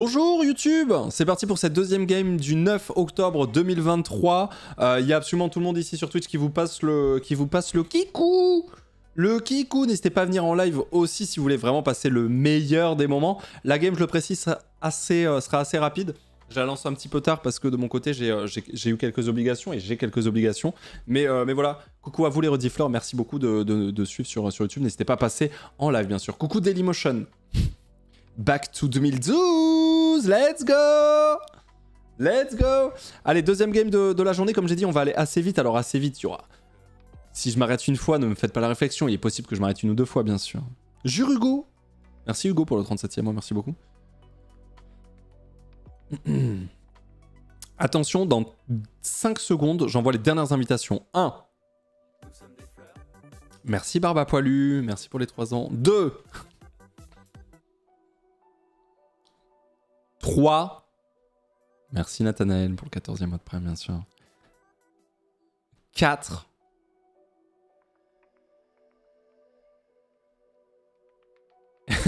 Bonjour YouTube, c'est parti pour cette deuxième game du 9 octobre 2023. Il y a absolument tout le monde ici sur Twitch qui vous passe le kikou. Le kikou, n'hésitez pas à venir en live aussi si vous voulez vraiment passer le meilleur des moments. La game, je le précise, sera assez rapide. Je la lance un petit peu tard parce que de mon côté, j'ai eu quelques obligations et j'ai quelques obligations. Mais voilà, coucou à vous les rediffleurs, merci beaucoup de suivre sur YouTube. N'hésitez pas à passer en live bien sûr. Coucou Dailymotion. Back to 2012, let's go! Let's go! Allez, deuxième game de la journée, comme j'ai dit, on va aller assez vite. Alors assez vite, il y aura... Si je m'arrête une fois, ne me faites pas la réflexion, il est possible que je m'arrête une ou deux fois, bien sûr. Jure Hugo! Merci Hugo pour le 37e mois, merci beaucoup. Attention, dans 5 secondes, j'envoie les dernières invitations. 1. Merci Barbe à Poilu, merci pour les 3 ans. 2. 3. Merci Nathanaël pour le 14e mois de prime, bien sûr. 4.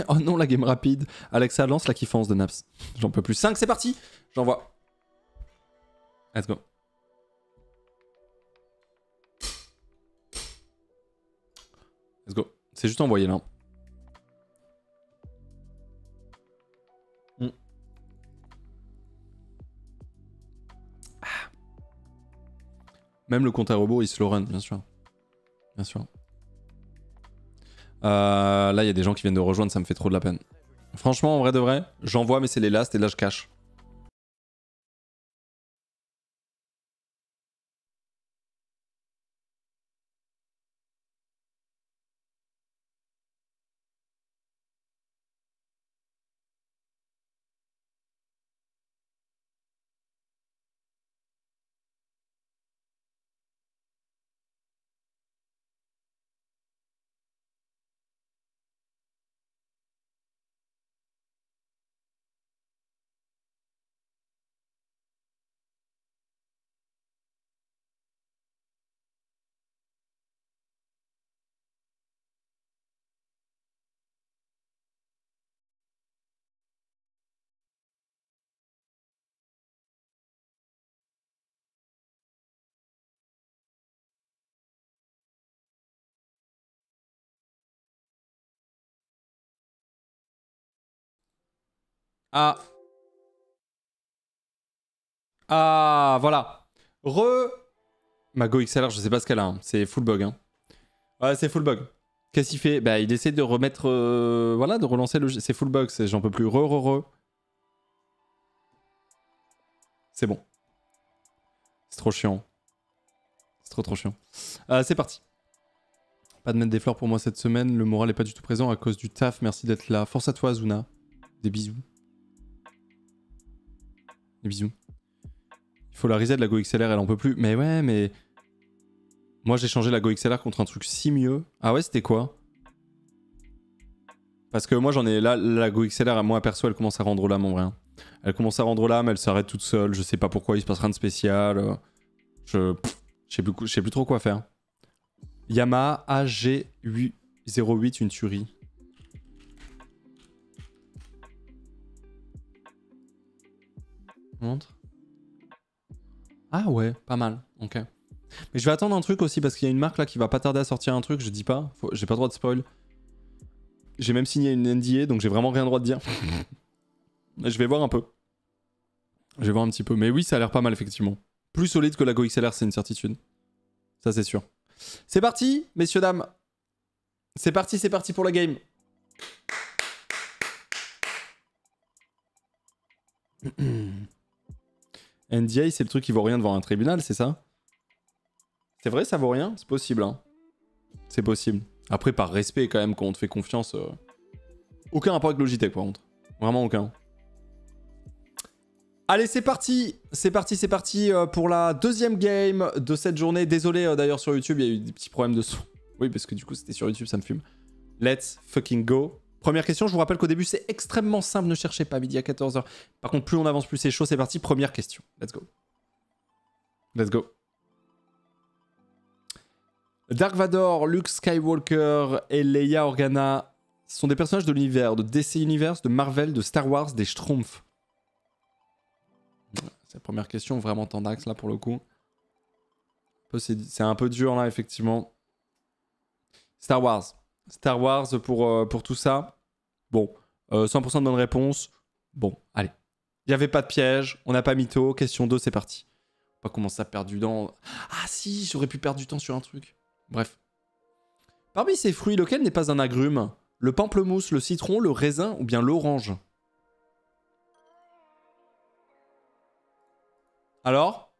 Oh non, la game rapide. Alexa, lance la kiffance de Naps. J'en peux plus. 5, c'est parti. J'envoie. Let's go. Let's go. C'est juste envoyé là. Même le compte à rebours, il se le run, bien sûr. Bien sûr. Là, il y a des gens qui viennent de rejoindre, ça me fait trop de la peine. Franchement, en vrai de vrai, j'envoie, mais c'est les last et là, je cache. Ah. Ah, voilà. Ma Go XLR, je sais pas ce qu'elle a. Hein. C'est full bug. Hein. Ouais, c'est full bug. Qu'est-ce qu'il fait? Bah, il essaie de remettre... Voilà, de relancer le... C'est full bug, j'en peux plus. C'est bon. C'est trop chiant. C'est trop chiant. C'est parti. Pas de mettre des fleurs pour moi cette semaine. Le moral est pas du tout présent à cause du taf. Merci d'être là. Force à toi, Azuna. Des bisous. Des bisous. Il faut la reset de la Go XLR, elle en peut plus. Mais ouais, mais... Moi, j'ai changé la Go XLR contre un truc si mieux. Ah ouais, c'était quoi? Parce que moi, j'en ai... Là, la Go XLR, moi, perso, elle commence à rendre l'âme, en vrai. Elle commence à rendre l'âme, elle s'arrête toute seule. Je sais pas pourquoi, il se passe rien de spécial. Je sais plus trop quoi faire. Yamaha AG08, une tuerie. Montre. Ah ouais, pas mal. Ok. Mais je vais attendre un truc aussi parce qu'il y a une marque là qui va pas tarder à sortir un truc. Je dis pas. J'ai pas le droit de spoil. J'ai même signé une NDA donc j'ai vraiment rien le droit de dire. Je vais voir un peu. Je vais voir un petit peu. Mais oui, ça a l'air pas mal effectivement. Plus solide que la Go XLR, c'est une certitude. Ça, c'est sûr. C'est parti, messieurs, dames. C'est parti pour la game. NDA, c'est le truc qui vaut rien devant un tribunal, c'est ça? C'est vrai, ça vaut rien? C'est possible, hein. C'est possible. Après, par respect, quand même, quand on te fait confiance... Aucun rapport avec Logitech, par contre. Vraiment aucun. Allez, c'est parti. C'est parti pour la deuxième game de cette journée. Désolé, d'ailleurs, sur YouTube, il y a eu des petits problèmes de son. Oui, parce que du coup, c'était sur YouTube, ça me fume. Let's fucking go. Première question, je vous rappelle qu'au début, c'est extrêmement simple. Ne cherchez pas midi à 14h. Par contre, plus on avance, plus c'est chaud. C'est parti, première question. Let's go. Let's go. Dark Vador, Luke Skywalker et Leia Organa sont des personnages de l'univers de DC Universe, de Marvel, de Star Wars, des Schtroumpfs. C'est la première question vraiment tendax là pour le coup. C'est un peu dur là effectivement. Star Wars. Star Wars pour tout ça. Bon, 100% de bonnes réponses. Bon, allez. Il n'y avait pas de piège, on n'a pas mytho. Question 2, c'est parti. On va pas commencer à perdre du temps. Ah si, j'aurais pu perdre du temps sur un truc. Bref. Parmi ces fruits, lequel n'est pas un agrume? Le pamplemousse, le citron, le raisin ou bien l'orange? Alors?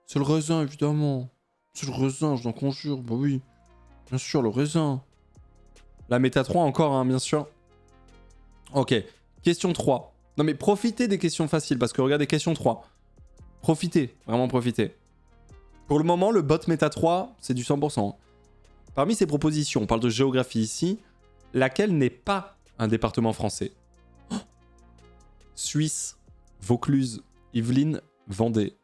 C'est le raisin, évidemment. C'est le raisin, je t'en conjure. Bah oui. Bien sûr, le raisin. La méta 3 encore, hein, bien sûr. Ok. Question 3. Non mais profitez des questions faciles, parce que regardez, question 3. Profitez, vraiment profitez. Pour le moment, le bot méta 3, c'est du 100%. Parmi ces propositions, on parle de géographie ici, laquelle n'est pas un département français? Oh, Suisse, Vaucluse, Yvelines, Vendée.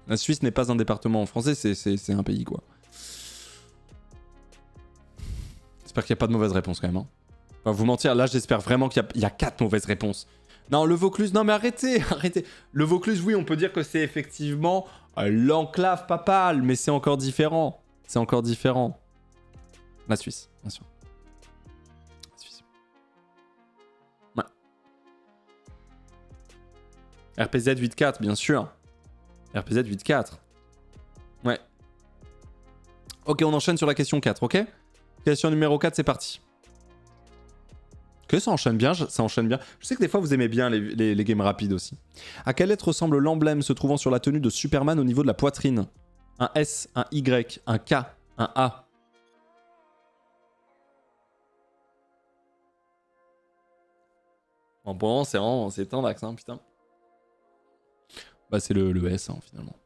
La Suisse n'est pas un département français, c'est un pays, quoi. J'espère qu'il n'y a pas de mauvaise réponse, quand même. Hein. Enfin, vous mentir, là, j'espère vraiment qu'il y a 4 mauvaises réponses. Non, le Vaucluse, non, mais arrêtez, arrêtez. Le Vaucluse, oui, on peut dire que c'est effectivement l'enclave papale, mais c'est encore différent. C'est encore différent. La Suisse, bien sûr. La Suisse. Ouais. RPZ 8.4, bien sûr. RPZ 8.4. Ouais. Ok, on enchaîne sur la question 4, ok? Question numéro 4, c'est parti. Que ça enchaîne bien, ça enchaîne bien. Je sais que des fois, vous aimez bien les games rapides aussi. À quelle lettre ressemble l'emblème se trouvant sur la tenue de Superman au niveau de la poitrine? Un S, un Y, un K, un A. Bon, c'est tendax, hein, putain. Bah, c'est le S, hein, finalement.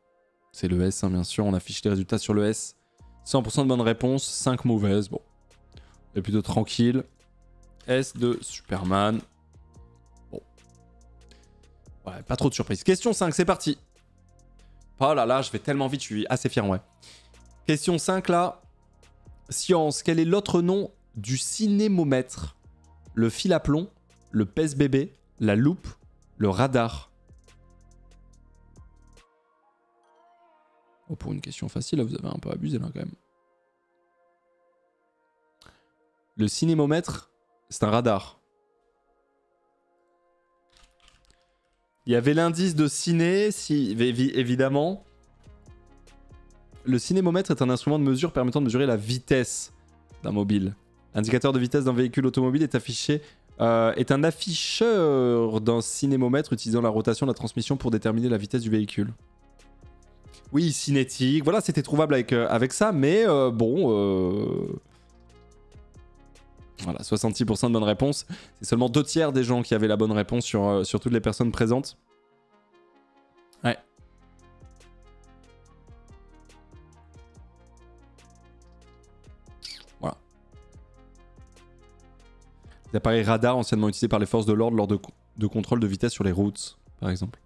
C'est le S, hein, bien sûr. On affiche les résultats sur le S. 100% de bonnes réponses, 5 mauvaises. Bon. C'est plutôt tranquille. S de Superman. Bon. Ouais, pas trop de surprise. Question 5, c'est parti. Oh là là, je vais tellement vite, je suis assez fier, ouais. Question 5, là. Science, quel est l'autre nom du cinémomètre? Le fil à plomb, le pèse-bébé, la loupe, le radar. Oh, pour une question facile, là, vous avez un peu abusé, là, quand même. Le cinémomètre, c'est un radar. Il y avait l'indice de ciné, si, évidemment. Le cinémomètre est un instrument de mesure permettant de mesurer la vitesse d'un mobile. L'indicateur de vitesse d'un véhicule automobile est un afficheur d'un cinémomètre utilisant la rotation de la transmission pour déterminer la vitesse du véhicule. Oui, cinétique. Voilà, c'était trouvable avec ça, mais bon... Voilà, 66% de bonnes réponses. C'est seulement 2/3 des gens qui avaient la bonne réponse sur toutes les personnes présentes. Ouais. Voilà. Les appareils radars anciennement utilisés par les forces de l'ordre lors de contrôle de vitesse sur les routes, par exemple.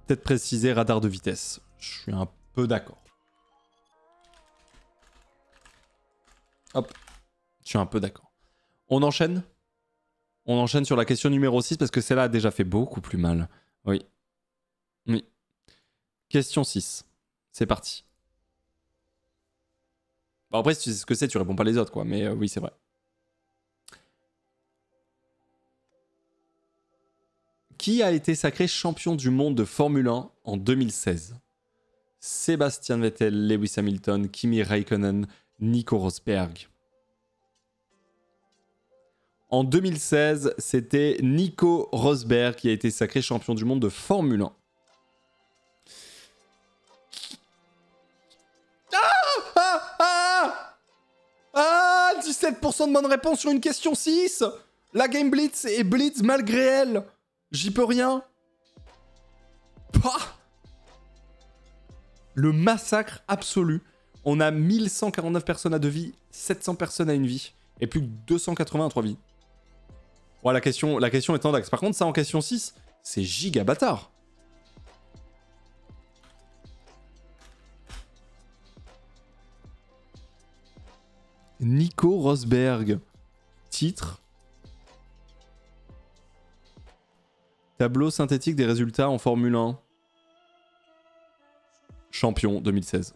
Peut-être préciser radar de vitesse. Je suis un peu d'accord. Hop. Je suis un peu d'accord. On enchaîne? On enchaîne sur la question numéro 6 parce que celle-là a déjà fait beaucoup plus mal. Oui. Oui. Question 6. C'est parti. Bon, après, si tu sais ce que c'est, tu réponds pas les autres, quoi. Mais oui, c'est vrai. Qui a été sacré champion du monde de Formule 1 en 2016? Sébastien Vettel, Lewis Hamilton, Kimi Räikkönen, Nico Rosberg. En 2016, c'était Nico Rosberg qui a été sacré champion du monde de Formule 1. Ah 17% de bonnes réponses sur une question 6. La Game Blitz est Blitz malgré elle. J'y peux rien. Pah, le massacre absolu. On a 1149 personnes à 2 vies, 700 personnes à 1 vie. Et plus que 280 à 3 vies. Ouais, la question est tendax. Par contre, ça en question 6, C'est giga bâtard. Nico Rosberg. Titre. Tableau synthétique des résultats en Formule 1. Champion 2016.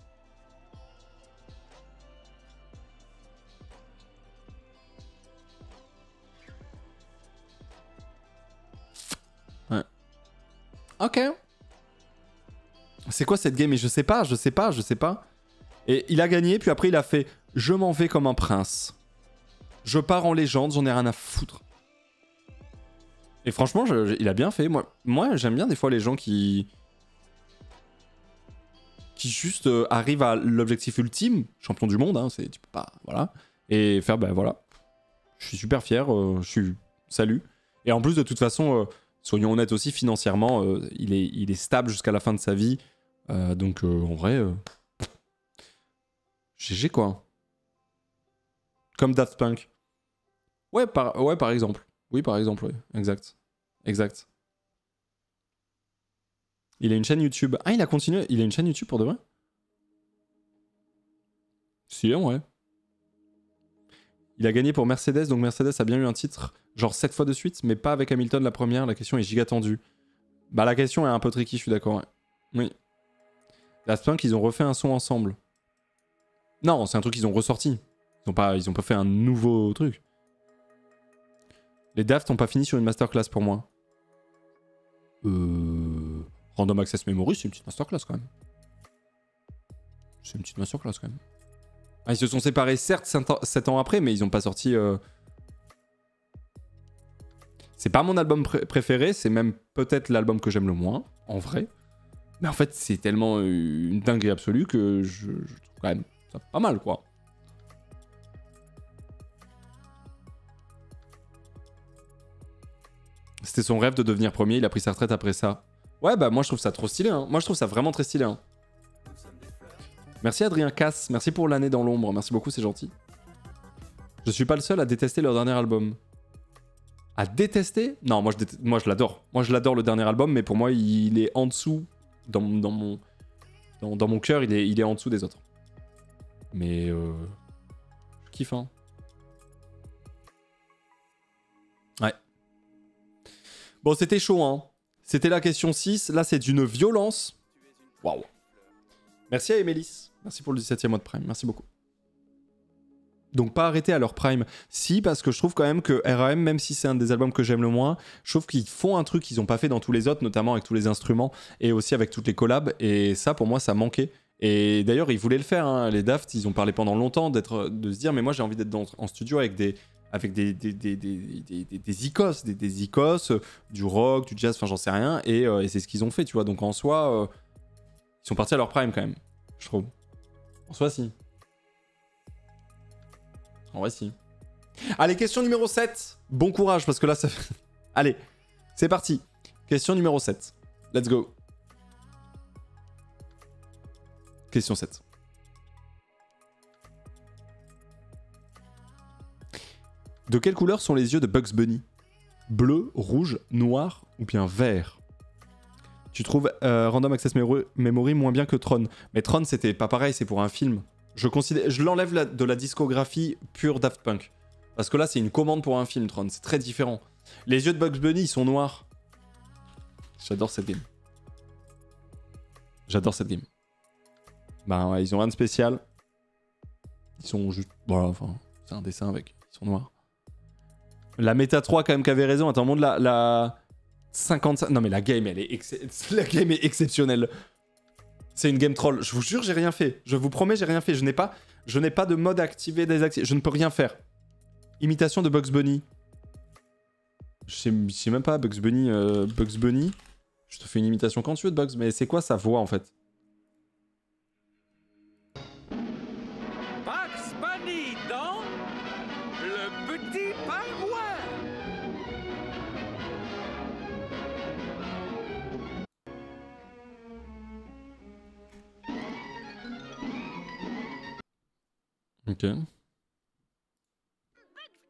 Ouais. Ok. C'est quoi cette game? Et je sais pas. Et il a gagné, puis après il a fait « Je m'en vais comme un prince. Je pars en légende, j'en ai rien à foutre. » Et franchement, il a bien fait. Moi j'aime bien des fois les gens qui juste arrivent à l'objectif ultime, champion du monde, hein, tu peux pas, voilà, et faire, ben voilà, je suis super fier, salut. Et en plus, de toute façon, soyons honnêtes aussi, financièrement, il est stable jusqu'à la fin de sa vie, donc en vrai, GG quoi. Comme Daft Punk. Ouais, par exemple. Oui, par exemple, oui, exact. Il a une chaîne YouTube. Ah, il a continué. Il a une chaîne YouTube pour de vrai? Si, ouais. Il a gagné pour Mercedes, donc Mercedes a bien eu un titre, genre 7 fois de suite, mais pas avec Hamilton la première. La question est giga tendue. Bah, la question est un peu tricky, je suis d'accord, ouais. Oui. Daft Punk, ils ont refait un son ensemble. Non, c'est un truc qu'ils ont ressorti. Ils ont pas fait un nouveau truc. Les Daft n'ont pas fini sur une masterclass pour moi. Random Access Memory, c'est une petite masterclass quand même. C'est une petite masterclass quand même. Ah, ils se sont séparés certes 7 ans après, mais ils ont pas sorti... C'est pas mon album préféré, c'est même peut-être l'album que j'aime le moins, en vrai. Mais en fait, c'est tellement une dinguerie absolue que je trouve quand même ça pas mal, quoi. C'était son rêve de devenir premier, il a pris sa retraite après ça. Ouais, bah moi je trouve ça trop stylé, hein. Moi je trouve ça vraiment très stylé, hein. Merci Adrien Cass, merci pour l'année dans l'ombre, merci beaucoup, c'est gentil. Je suis pas le seul à détester leur dernier album. À détester? Non, moi je l'adore. Moi je l'adore le dernier album, mais pour moi il est en dessous, dans mon cœur, il est en dessous des autres. Mais je kiffe, hein. Ouais. Bon, c'était chaud, hein. C'était la question 6, là c'est d'une violence. Waouh. Merci à Emelis. Merci pour le 17e mois de Prime, merci beaucoup. Donc pas arrêter à leur Prime. Si, parce que je trouve quand même que RAM, même si c'est un des albums que j'aime le moins, je trouve qu'ils font un truc qu'ils n'ont pas fait dans tous les autres, notamment avec tous les instruments et aussi avec toutes les collabs. Et ça, pour moi, ça manquait. Et d'ailleurs, ils voulaient le faire, hein. Les Daft, ils ont parlé pendant longtemps de se dire, mais moi j'ai envie d'être en studio avec des icos, des icos, du rock, du jazz, enfin j'en sais rien. Et c'est ce qu'ils ont fait, tu vois. Donc en soi, ils sont partis à leur Prime quand même, je trouve. En soi, si. En vrai, si. Allez, question numéro 7. Bon courage, parce que là, ça... Allez, c'est parti. Question numéro 7. Let's go. Question 7. De quelle couleur sont les yeux de Bugs Bunny? Bleu, rouge, noir ou bien vert? Tu trouves Random Access Memory moins bien que Tron? Mais Tron, c'était pas pareil, c'est pour un film. Je l'enlève de la discographie pure Daft Punk. Parce que là, c'est une commande pour un film, Tron. C'est très différent. Les yeux de Bugs Bunny, ils sont noirs. J'adore cette game. J'adore cette game. Ben ouais, ils ont rien de spécial. Ils sont juste... Voilà, enfin, c'est un dessin avec... Ils sont noirs. La méta 3, quand même, qui avait raison. Attends, montre la... 55... Non, mais la game, elle est, la game est exceptionnelle. C'est une game troll. Je vous jure, j'ai rien fait. Je vous promets, j'ai rien fait. Je n'ai pas de mode activé, désactivé. Je ne peux rien faire. Imitation de Bugs Bunny. Je sais même pas, Bugs Bunny. Bugs Bunny. Je te fais une imitation quand tu veux de Bugs, mais c'est quoi sa voix en fait? Bugs Bunny dans le petit pingouin. Ok. Bugs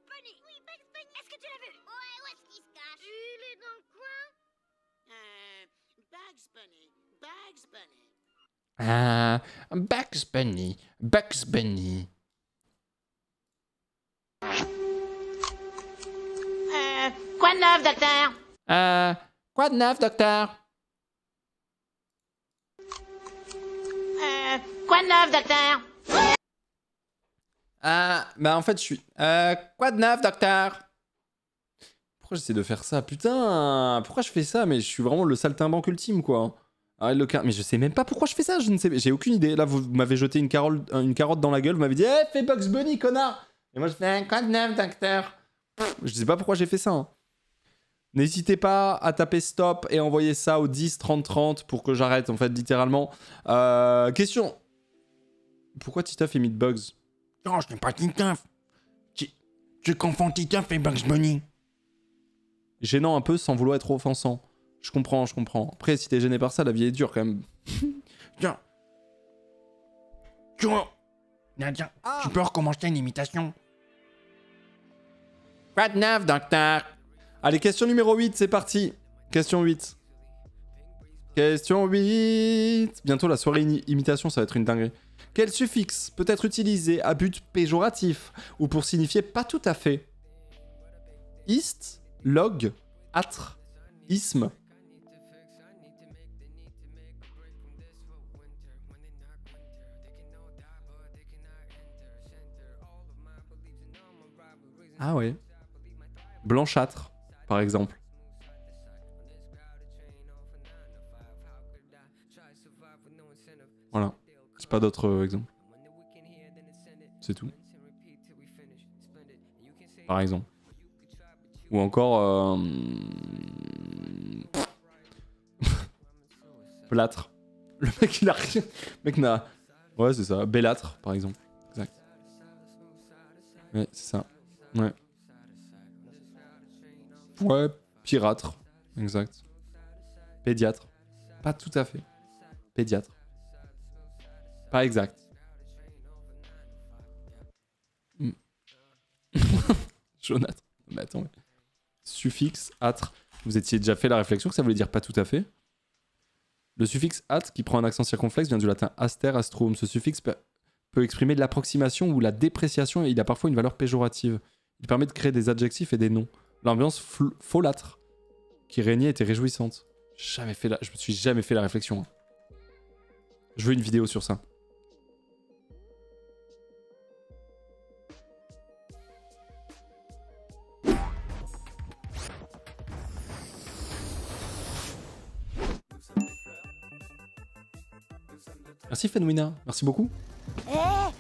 Bunny. Oui, Bugs Bunny. Est-ce que tu l'as vu? Ouais, où est-ce qu'il se cache? Il est dans le coin. Ah, Bugs Bunny, Bugs Bunny. Quoi de neuf, docteur? Quoi de neuf, docteur? Quoi de neuf, docteur? Bah en fait, je suis... quoi de neuf, docteur? Pourquoi j'essaie de faire ça? Putain, pourquoi je fais ça? Mais je suis vraiment le saltimbanque ultime, quoi. Arrête le car... Mais je sais même pas pourquoi je fais ça, je ne sais... J'ai aucune idée. Là, vous m'avez jeté une carotte dans la gueule, vous m'avez dit « Eh, fais Bugs Bunny, connard !» Et moi, je fais « Quoi de neuf, docteur ?» Je sais pas pourquoi j'ai fait ça, hein. N'hésitez pas à taper stop et envoyer ça au 10 30 30 pour que j'arrête, en fait, littéralement. Question. Pourquoi Titeuf imite Bugs? Non, je n'ai pas Titeuf. Tu confonds Titeuf et Bugs Bunny. Gênant un peu sans vouloir être offensant. Je comprends, je comprends. Après, si t'es gêné par ça, la vie est dure quand même. Tiens. Nadia, tu peux recommencer une imitation? Quoi de neuf, docteur? Allez, question numéro 8, c'est parti. Question 8. Question 8. Bientôt la soirée imitation, ça va être une dinguerie. Quel suffixe peut être utilisé à but péjoratif ou pour signifier pas tout à fait? Ist, log, âtre, isme. Ah ouais. Blanchâtre, par exemple. Voilà. J'ai pas d'autres exemples. C'est tout. Par exemple. Ou encore... Plâtre. Le mec, il a rien... Le mec n'a... Ouais, c'est ça. Bellâtre, par exemple. Exact. Ouais, c'est ça. Ouais. Ouais, pirâtre. Exact. Pédiatre. Pas tout à fait. Pédiatre. Pas exact. Jonathan. Mais attends. Suffixe, âtre. Vous étiez déjà fait la réflexion que ça voulait dire pas tout à fait. Le suffixe âtre, qui prend un accent circonflexe, vient du latin aster, astrum. Ce suffixe peut exprimer de l'approximation ou la dépréciation et il a parfois une valeur péjorative. Il permet de créer des adjectifs et des noms. L'ambiance folâtre qui régnait était réjouissante. Je me suis jamais fait la réflexion. Hein. Je veux une vidéo sur ça. Merci Fenwina, merci beaucoup. Hé,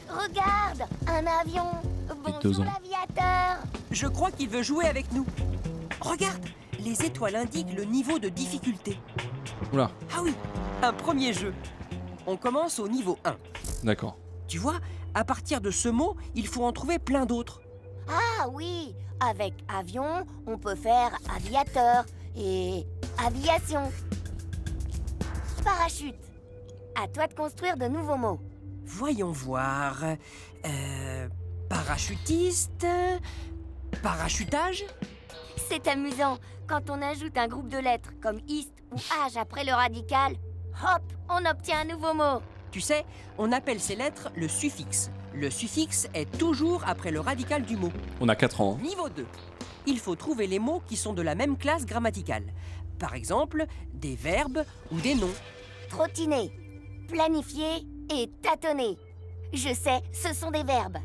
regarde, un avion. Bonjour l'aviateur. Je crois qu'il veut jouer avec nous. Regarde, les étoiles indiquent le niveau de difficulté. Oula. Ah oui, un premier jeu. On commence au niveau 1. D'accord. Tu vois, à partir de ce mot, il faut en trouver plein d'autres. Ah oui, avec avion, on peut faire aviateur et aviation. Parachute. À toi de construire de nouveaux mots. Voyons voir. Parachutiste. Parachutage. C'est amusant. Quand on ajoute un groupe de lettres comme ist ou age après le radical, hop, on obtient un nouveau mot. Tu sais, on appelle ces lettres le suffixe. Le suffixe est toujours après le radical du mot. On a 4 ans. Hein. Niveau 2. Il faut trouver les mots qui sont de la même classe grammaticale. Par exemple, des verbes ou des noms. Trottiner, planifier et tâtonner. Je sais, ce sont des verbes.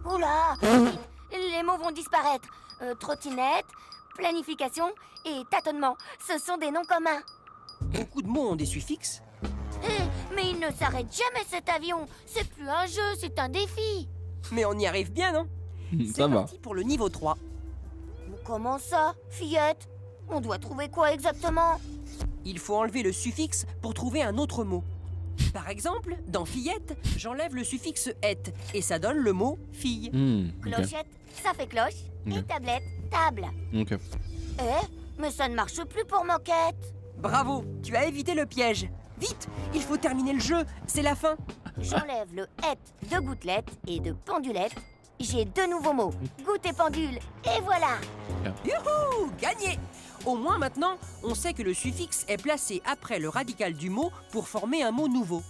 Oula, les mots vont disparaître. Trottinette, planification et tâtonnement, ce sont des noms communs. Beaucoup de mots ont des suffixes. Mais il ne s'arrête jamais cet avion. C'est plus un jeu, c'est un défi. Mais on y arrive bien, non? Ça va. C'est parti pour le niveau 3. Comment ça, fillette? On doit trouver quoi exactement? Il faut enlever le suffixe pour trouver un autre mot. Par exemple, dans fillette, j'enlève le suffixe « et » et ça donne le mot « fille ». Okay. Clochette, ça fait cloche. Et tablette, table. Ok. Mais ça ne marche plus pour Moquette. Bravo, tu as évité le piège. Vite, il faut terminer le jeu, c'est la fin. J'enlève le « et » de gouttelette et de pendulette. J'ai deux nouveaux mots, goutte et pendule, et voilà. Youhou, gagné. Au moins maintenant, on sait que le suffixe est placé après le radical du mot pour former un mot nouveau.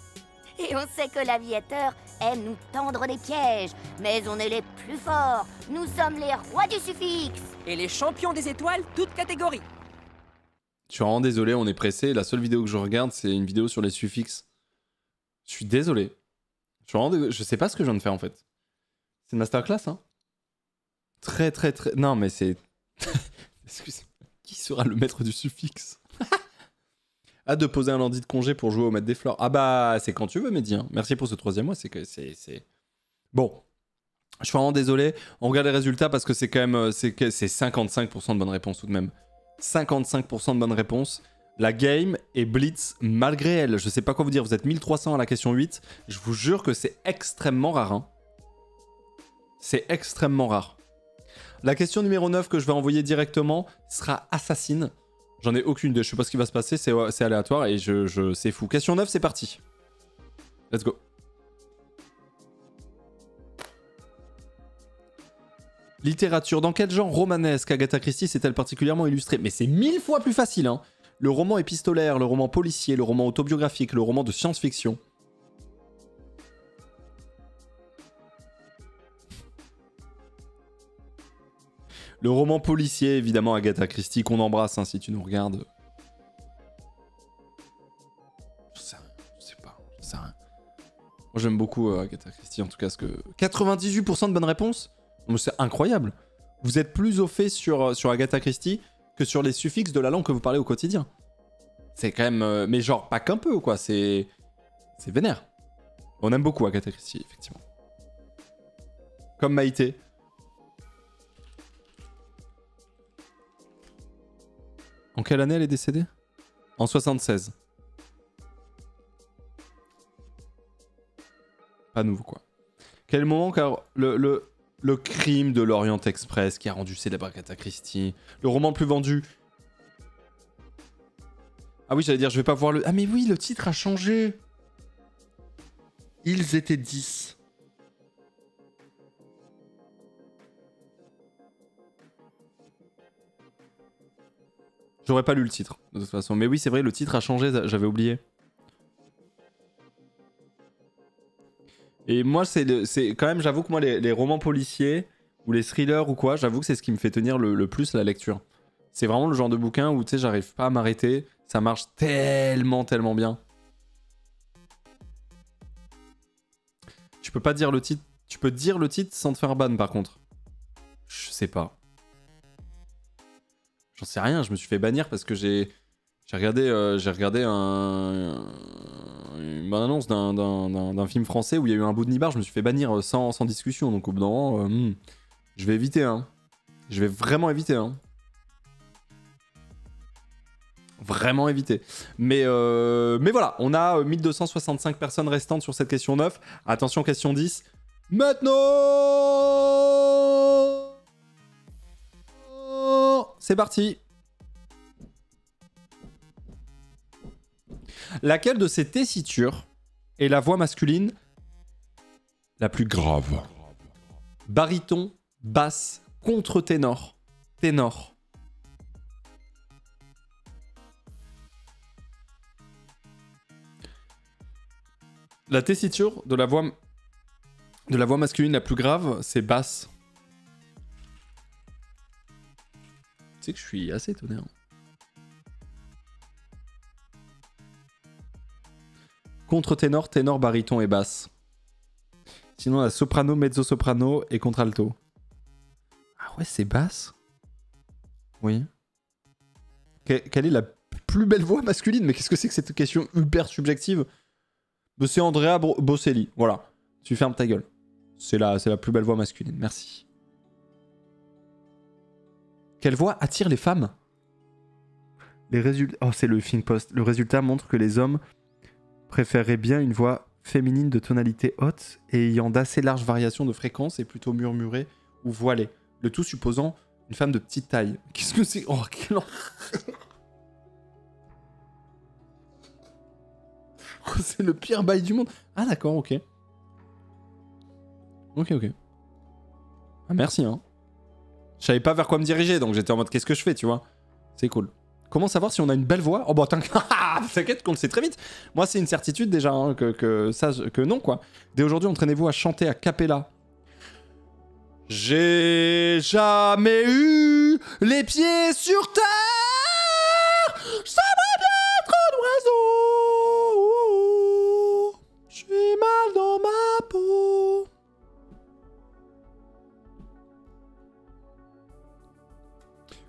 Et on sait que l'aviateur aime nous tendre des pièges. Mais on est les plus forts. Nous sommes les rois du suffixe. Et les champions des étoiles, toutes catégories. Je suis vraiment désolé, on est pressé. La seule vidéo que je regarde, c'est une vidéo sur les suffixes. Je suis désolé. Je suis vraiment désolé. Je sais pas ce que je viens de faire en fait. C'est une masterclass, hein. Très. Non, mais c'est. Excusez-moi. Qui sera le maître du suffixe? Hâte de poser un lundi de congé pour jouer au maître des fleurs. Ah bah, c'est quand tu veux, Mehdi. Hein. Merci pour ce 3e mois. C'est. Bon. Je suis vraiment désolé. On regarde les résultats parce que c'est quand même. C'est 55% de bonnes réponses tout de même. 55% de bonnes réponses. La game est blitz malgré elle. Je sais pas quoi vous dire. Vous êtes 1300 à la question 8. Je vous jure que c'est extrêmement rare. Hein. C'est extrêmement rare. La question numéro 9 que je vais envoyer directement sera assassine. J'en ai aucune idée. Je sais pas ce qui va se passer. C'est aléatoire et c'est fou. Question 9, c'est parti. Let's go. Littérature. Dans quel genre romanesque Agatha Christie s'est-elle particulièrement illustrée? Mais c'est 1000 fois plus facile, hein. Le roman épistolaire, le roman policier, le roman autobiographique, le roman de science-fiction. Le roman policier, évidemment, Agatha Christie, qu'on embrasse, hein, si tu nous regardes. Je sais pas. Moi, j'aime beaucoup Agatha Christie, en tout cas, parce que 98% de bonnes réponses. C'est incroyable. Vous êtes plus au fait sur Agatha Christie que sur les suffixes de la langue que vous parlez au quotidien. C'est quand même... mais genre, pas qu'un peu, quoi. C'est vénère. On aime beaucoup Agatha Christie, effectivement. Comme Maïté. En quelle année elle est décédée? En 76. Pas nouveau, quoi. Quel moment, car le crime de l'Orient Express qui a rendu célèbre Agatha Christie. Le roman le plus vendu. Ah oui, j'allais dire, je vais pas voir le... Ah mais oui, le titre a changé. Ils étaient 10. J'aurais pas lu le titre, de toute façon. Mais oui, c'est vrai, le titre a changé, j'avais oublié. Et moi, c'est quand même, j'avoue que moi, les romans policiers ou les thrillers ou quoi, j'avoue que c'est ce qui me fait tenir le plus la lecture. C'est vraiment le genre de bouquin où, tu sais, j'arrive pas à m'arrêter. Ça marche tellement bien. Tu peux pas dire le titre. Tu peux dire le titre sans te faire ban, par contre. Je sais pas. J'en sais rien, je me suis fait bannir parce que j'ai regardé une bonne annonce d'un film français où il y a eu un bout de nibar, je me suis fait bannir sans discussion, donc au bout d'un moment, je vais éviter, hein. Je vais vraiment éviter, hein. Vraiment éviter. Mais voilà, on a 1265 personnes restantes sur cette question 9. Attention, question 10. Maintenant, c'est parti. Laquelle de ces tessitures est la voix masculine la plus grave? Baryton, basse, contre-ténor, ténor. La tessiture de la voix masculine la plus grave, c'est basse. Tu sais que je suis assez étonné. Hein. Contre-ténor, ténor, baryton et basse. Sinon, la soprano, mezzo-soprano et contralto. Ah ouais, c'est basse? Oui. Quelle est la plus belle voix masculine? Mais qu'est-ce que c'est que cette question hyper subjective? C'est Andrea Bocelli. Voilà. Tu fermes ta gueule. C'est la plus belle voix masculine. Merci. Quelle voix attire les femmes? Les résultats... Oh, c'est le Think Post. Le résultat montre que les hommes préféreraient bien une voix féminine de tonalité haute et ayant d'assez larges variations de fréquence et plutôt murmurée ou voilée. Le tout supposant une femme de petite taille. Qu'est-ce que c'est? Oh, quel c'est le pire bail du monde. Ah d'accord, ok. Ok. Ah merci, hein. Je savais pas vers quoi me diriger, donc j'étais en mode qu'est-ce que je fais, tu vois. C'est cool. Comment savoir si on a une belle voix? Oh bah t'inquiète qu'on le sait très vite. Moi c'est une certitude déjà hein, que non quoi. Dès aujourd'hui entraînez-vous à chanter a cappella. J'ai jamais eu les pieds sur terre. J'aimerais bien être un oiseau. Je suis mal dans ma peau.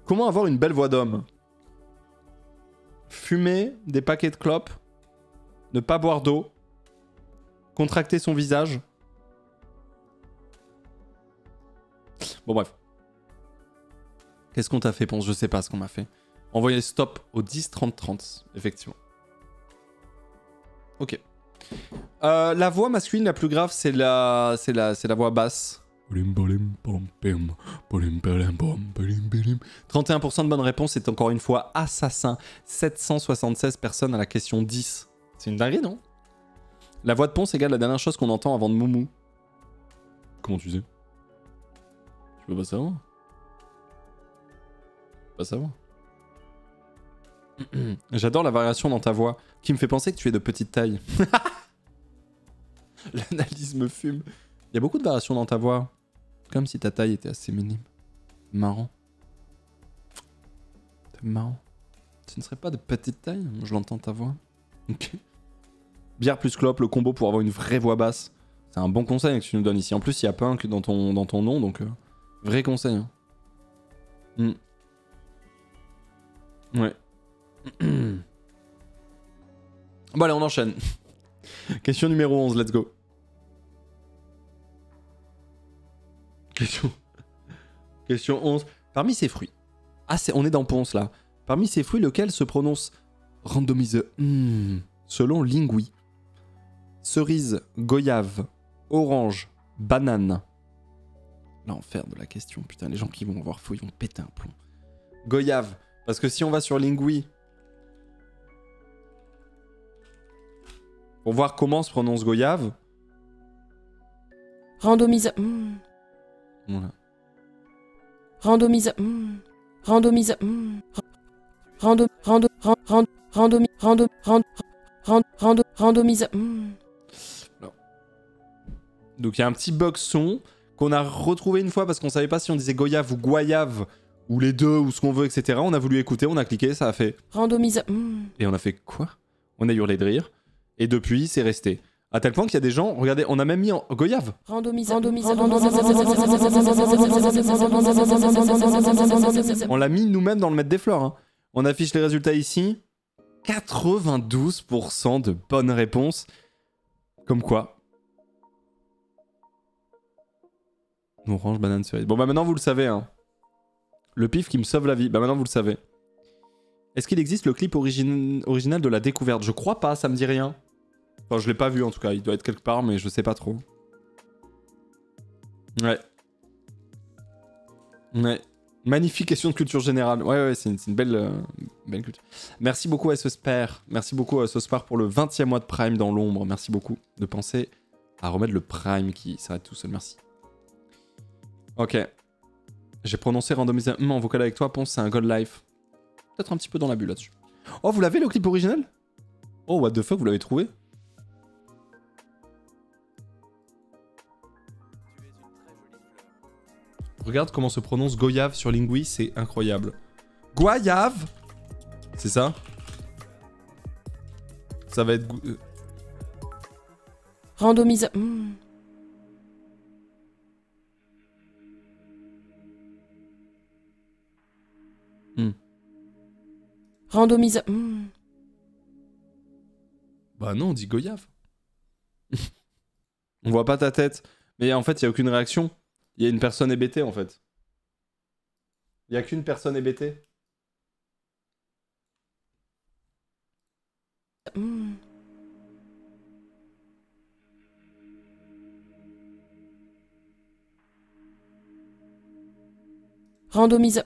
Comment avoir une belle voix d'homme? Fumer des paquets de clopes, ne pas boire d'eau, contracter son visage. Bon bref. Qu'est-ce qu'on t'a fait, Ponce? Je sais pas ce qu'on m'a fait. Envoyer stop au 10 30 30, effectivement. Ok. La voix masculine la plus grave, c'est la voix basse. 31% de bonnes réponses, c'est encore une fois assassin. 776 personnes à la question 10. C'est une dinguerie, non? La voix de Ponce égale la dernière chose qu'on entend avant de Moumou. Comment tu sais? Tu peux pas savoir? Pas savoir. J'adore la variation dans ta voix, qui me fait penser que tu es de petite taille. L'analyse me fume. Il y a beaucoup de variations dans ta voix. Comme si ta taille était assez minime. Marrant. C'est marrant. Ce ne serait pas de petite taille? Je l'entends ta voix. Ok. Bière plus clope, le combo pour avoir une vraie voix basse. C'est un bon conseil que tu nous donnes ici. En plus, il y a Punk dans ton nom, donc vrai conseil. Hein. Ouais. Bon allez, on enchaîne. Question numéro 11, let's go. Question 11. Parmi ces fruits. Ah, on est dans Ponce là. Parmi ces fruits, lequel se prononce randomisé selon Lingui? Cerise, goyave, orange, banane. L'enfer de la question. Putain, les gens qui vont avoir faux, ils vont péter un plomb. Goyave. Parce que si on va sur Lingui, pour voir comment se prononce goyave. Randomise. Voilà. Randomise. Randomise. Randomise. Donc il y a un petit bug son qu'on a retrouvé une fois parce qu'on savait pas si on disait goyave ou goyave ou les deux ou ce qu'on veut, etc. On a voulu écouter, on a cliqué, ça a fait randomise. Et on a fait quoi? On a hurlé de rire et depuis c'est resté. À tel point qu'il y a des gens, regardez, on a même mis en goyave. On l'a mis nous-mêmes dans le maître des fleurs. Hein. On affiche les résultats ici. 92% de bonnes réponses. Comme quoi. Orange, banane, cerise. Bon bah maintenant vous le savez. Hein. Le pif qui me sauve la vie. Bah maintenant vous le savez. Est-ce qu'il existe le clip original de la découverte? Je crois pas, ça me dit rien. Enfin, je l'ai pas vu en tout cas, il doit être quelque part, mais je sais pas trop. Ouais. Ouais. Magnifique question de culture générale. Ouais, c'est une belle culture. Merci beaucoup à SOSPAR. Merci beaucoup à SOSPAR pour le 20e mois de Prime dans l'ombre. Merci beaucoup de penser à remettre le Prime qui s'arrête tout seul. Merci. Ok. J'ai prononcé randomisé en vocal avec toi. Ponce, c'est un God Life. Peut-être un petit peu dans la bulle là-dessus. Oh, vous l'avez le clip original? Oh, what the fuck, vous l'avez trouvé? Regarde comment se prononce goyave sur Lingui, c'est incroyable. Goyave. C'est ça? Ça va être... Randomise. Randomise. Bah non, on dit goyave. On voit pas ta tête. Mais en fait, il y a aucune réaction. Il y a une personne hébétée en fait. Il y a qu'une personne hébétée. Randomise.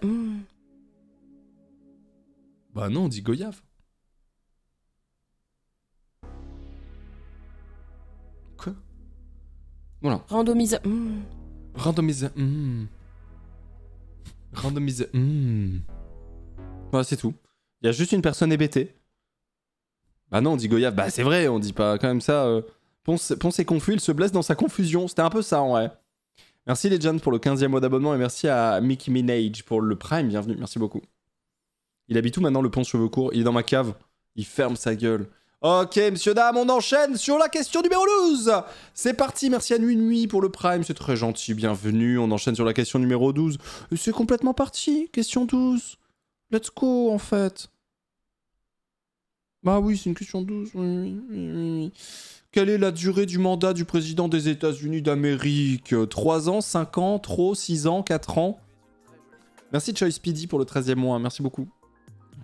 Bah non, on dit goyave. Quoi? Voilà. Randomise. Randomisé. Randomisé. Voilà, c'est tout. Il y a juste une personne hébétée. Bah non, on dit Goyave. Bah c'est vrai, on dit pas quand même ça. Ponce est confus, il se blesse dans sa confusion. C'était un peu ça en vrai. Merci Legend pour le 15e mois d'abonnement et merci à Mickey Minaj pour le Prime. Bienvenue, merci beaucoup. Il habite où maintenant le Ponce cheveux courts? Il est dans ma cave. Il ferme sa gueule. Ok, monsieur, dame, on enchaîne sur la question numéro 12. C'est parti, merci à Nuit pour le Prime, c'est très gentil, bienvenue. On enchaîne sur la question numéro 12. Et c'est complètement parti, question 12. Let's go, en fait. Bah oui, c'est une question 12. Oui. Quelle est la durée du mandat du président des États-Unis d'Amérique? 3 ans, 5 ans, trop, 6 ans, 4 ans? Merci Choice Speedy pour le 13e mois, merci beaucoup.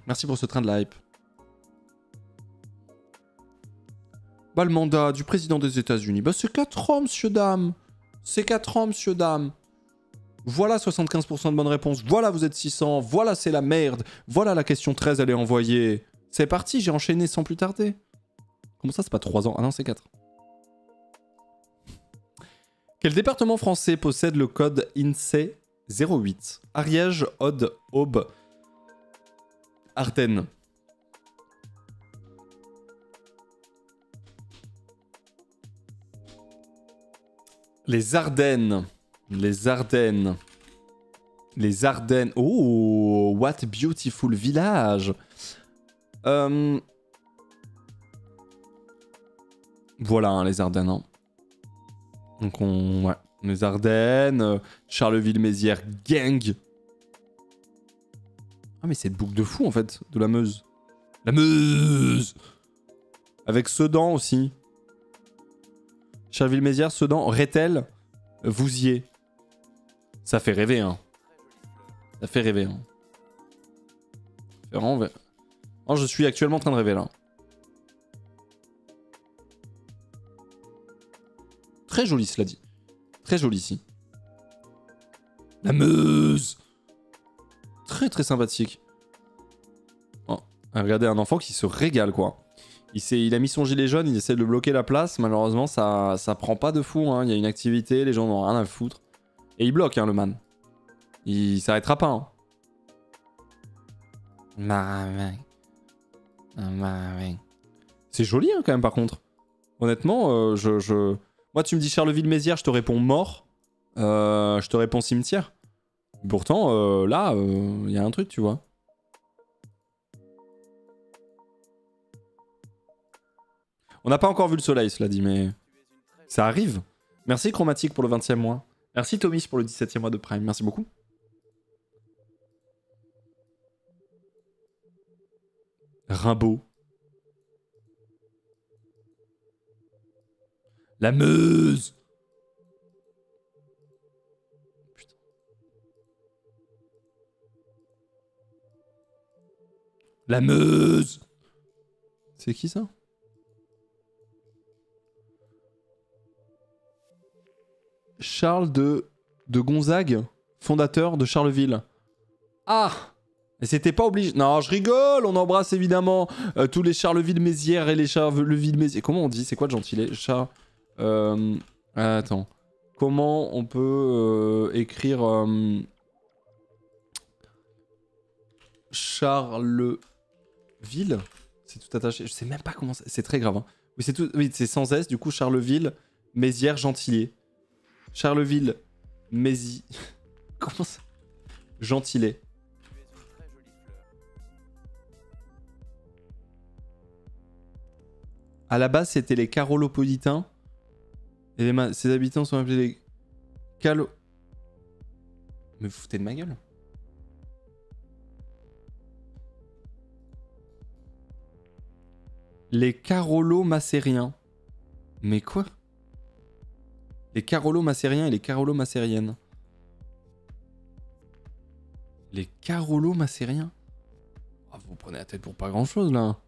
Merci pour ce train de la hype. Bah, le mandat du président des États-Unis, bah, c'est 4 ans, monsieur, dame. C'est 4 ans, monsieur, dame. Voilà 75% de bonnes réponses. Voilà, vous êtes 600. Voilà, c'est la merde. Voilà, la question 13, elle est envoyée. C'est parti, j'ai enchaîné sans plus tarder. Comment ça, c'est pas 3 ans? Ah non, c'est 4. Quel département français possède le code INSEE 08? Ariège, Aude, Aube, Ardennes. Les Ardennes. Les Ardennes. Les Ardennes. Oh, what beautiful village. Voilà, hein, les Ardennes. Hein. Donc, ouais. Les Ardennes. Charleville-Mézières, gang. Ah, mais c'est une boucle de fou, en fait, de la Meuse. La Meuse. Avec Sedan aussi. Charleville-Mézières, Sedan, Rethel, Vouziers. Ça fait rêver, hein. Ça fait rêver, hein. Vraiment... Oh, je suis actuellement en train de rêver, là. Très joli, cela dit. Très joli, ici. La Meuse. Très, très sympathique. Oh, regardez, un enfant qui se régale, quoi. Il a mis son gilet jaune, il essaie de bloquer la place. Malheureusement, ça prend pas de fou. Hein. Il y a une activité, les gens n'ont rien à foutre. Et il bloque, hein, le man. Il s'arrêtera pas. Hein. C'est joli, hein, quand même, par contre. Honnêtement, moi, tu me dis Charleville-Mézières, je te réponds mort. Je te réponds cimetière. Pourtant, là, il y a un truc, tu vois. On n'a pas encore vu le soleil, cela dit, mais ça arrive. Merci Chromatique pour le 20e mois. Merci Thomas pour le 17e mois de Prime. Merci beaucoup. Rimbaud. La Meuse. Putain. La Meuse. C'est qui ça? Charles de Gonzague, fondateur de Charleville. Ah! Et c'était pas obligé. Non, je rigole, on embrasse évidemment tous les Charleville-Mézières et les Charleville-Mézières. Comment on dit? C'est quoi le gentilé? Attends. Comment on peut écrire Charleville? C'est tout attaché. Je sais même pas comment c'est très grave. Hein. Oui, c'est tout. Oui, c'est sans S. Du coup, Charleville, Mézières, Gentilé. Charleville, Mézi. Comment ça? Gentilé. À la base, c'était les Carolopolitains. Et ses habitants sont appelés les Calo... Mais vous foutez de ma gueule? Les Carolo-Macériens. Mais quoi? Les Carolo-Macériens et les Carolo-Macériennes. Les Carolo-Macériens? Oh, vous prenez la tête pour pas grand-chose, là.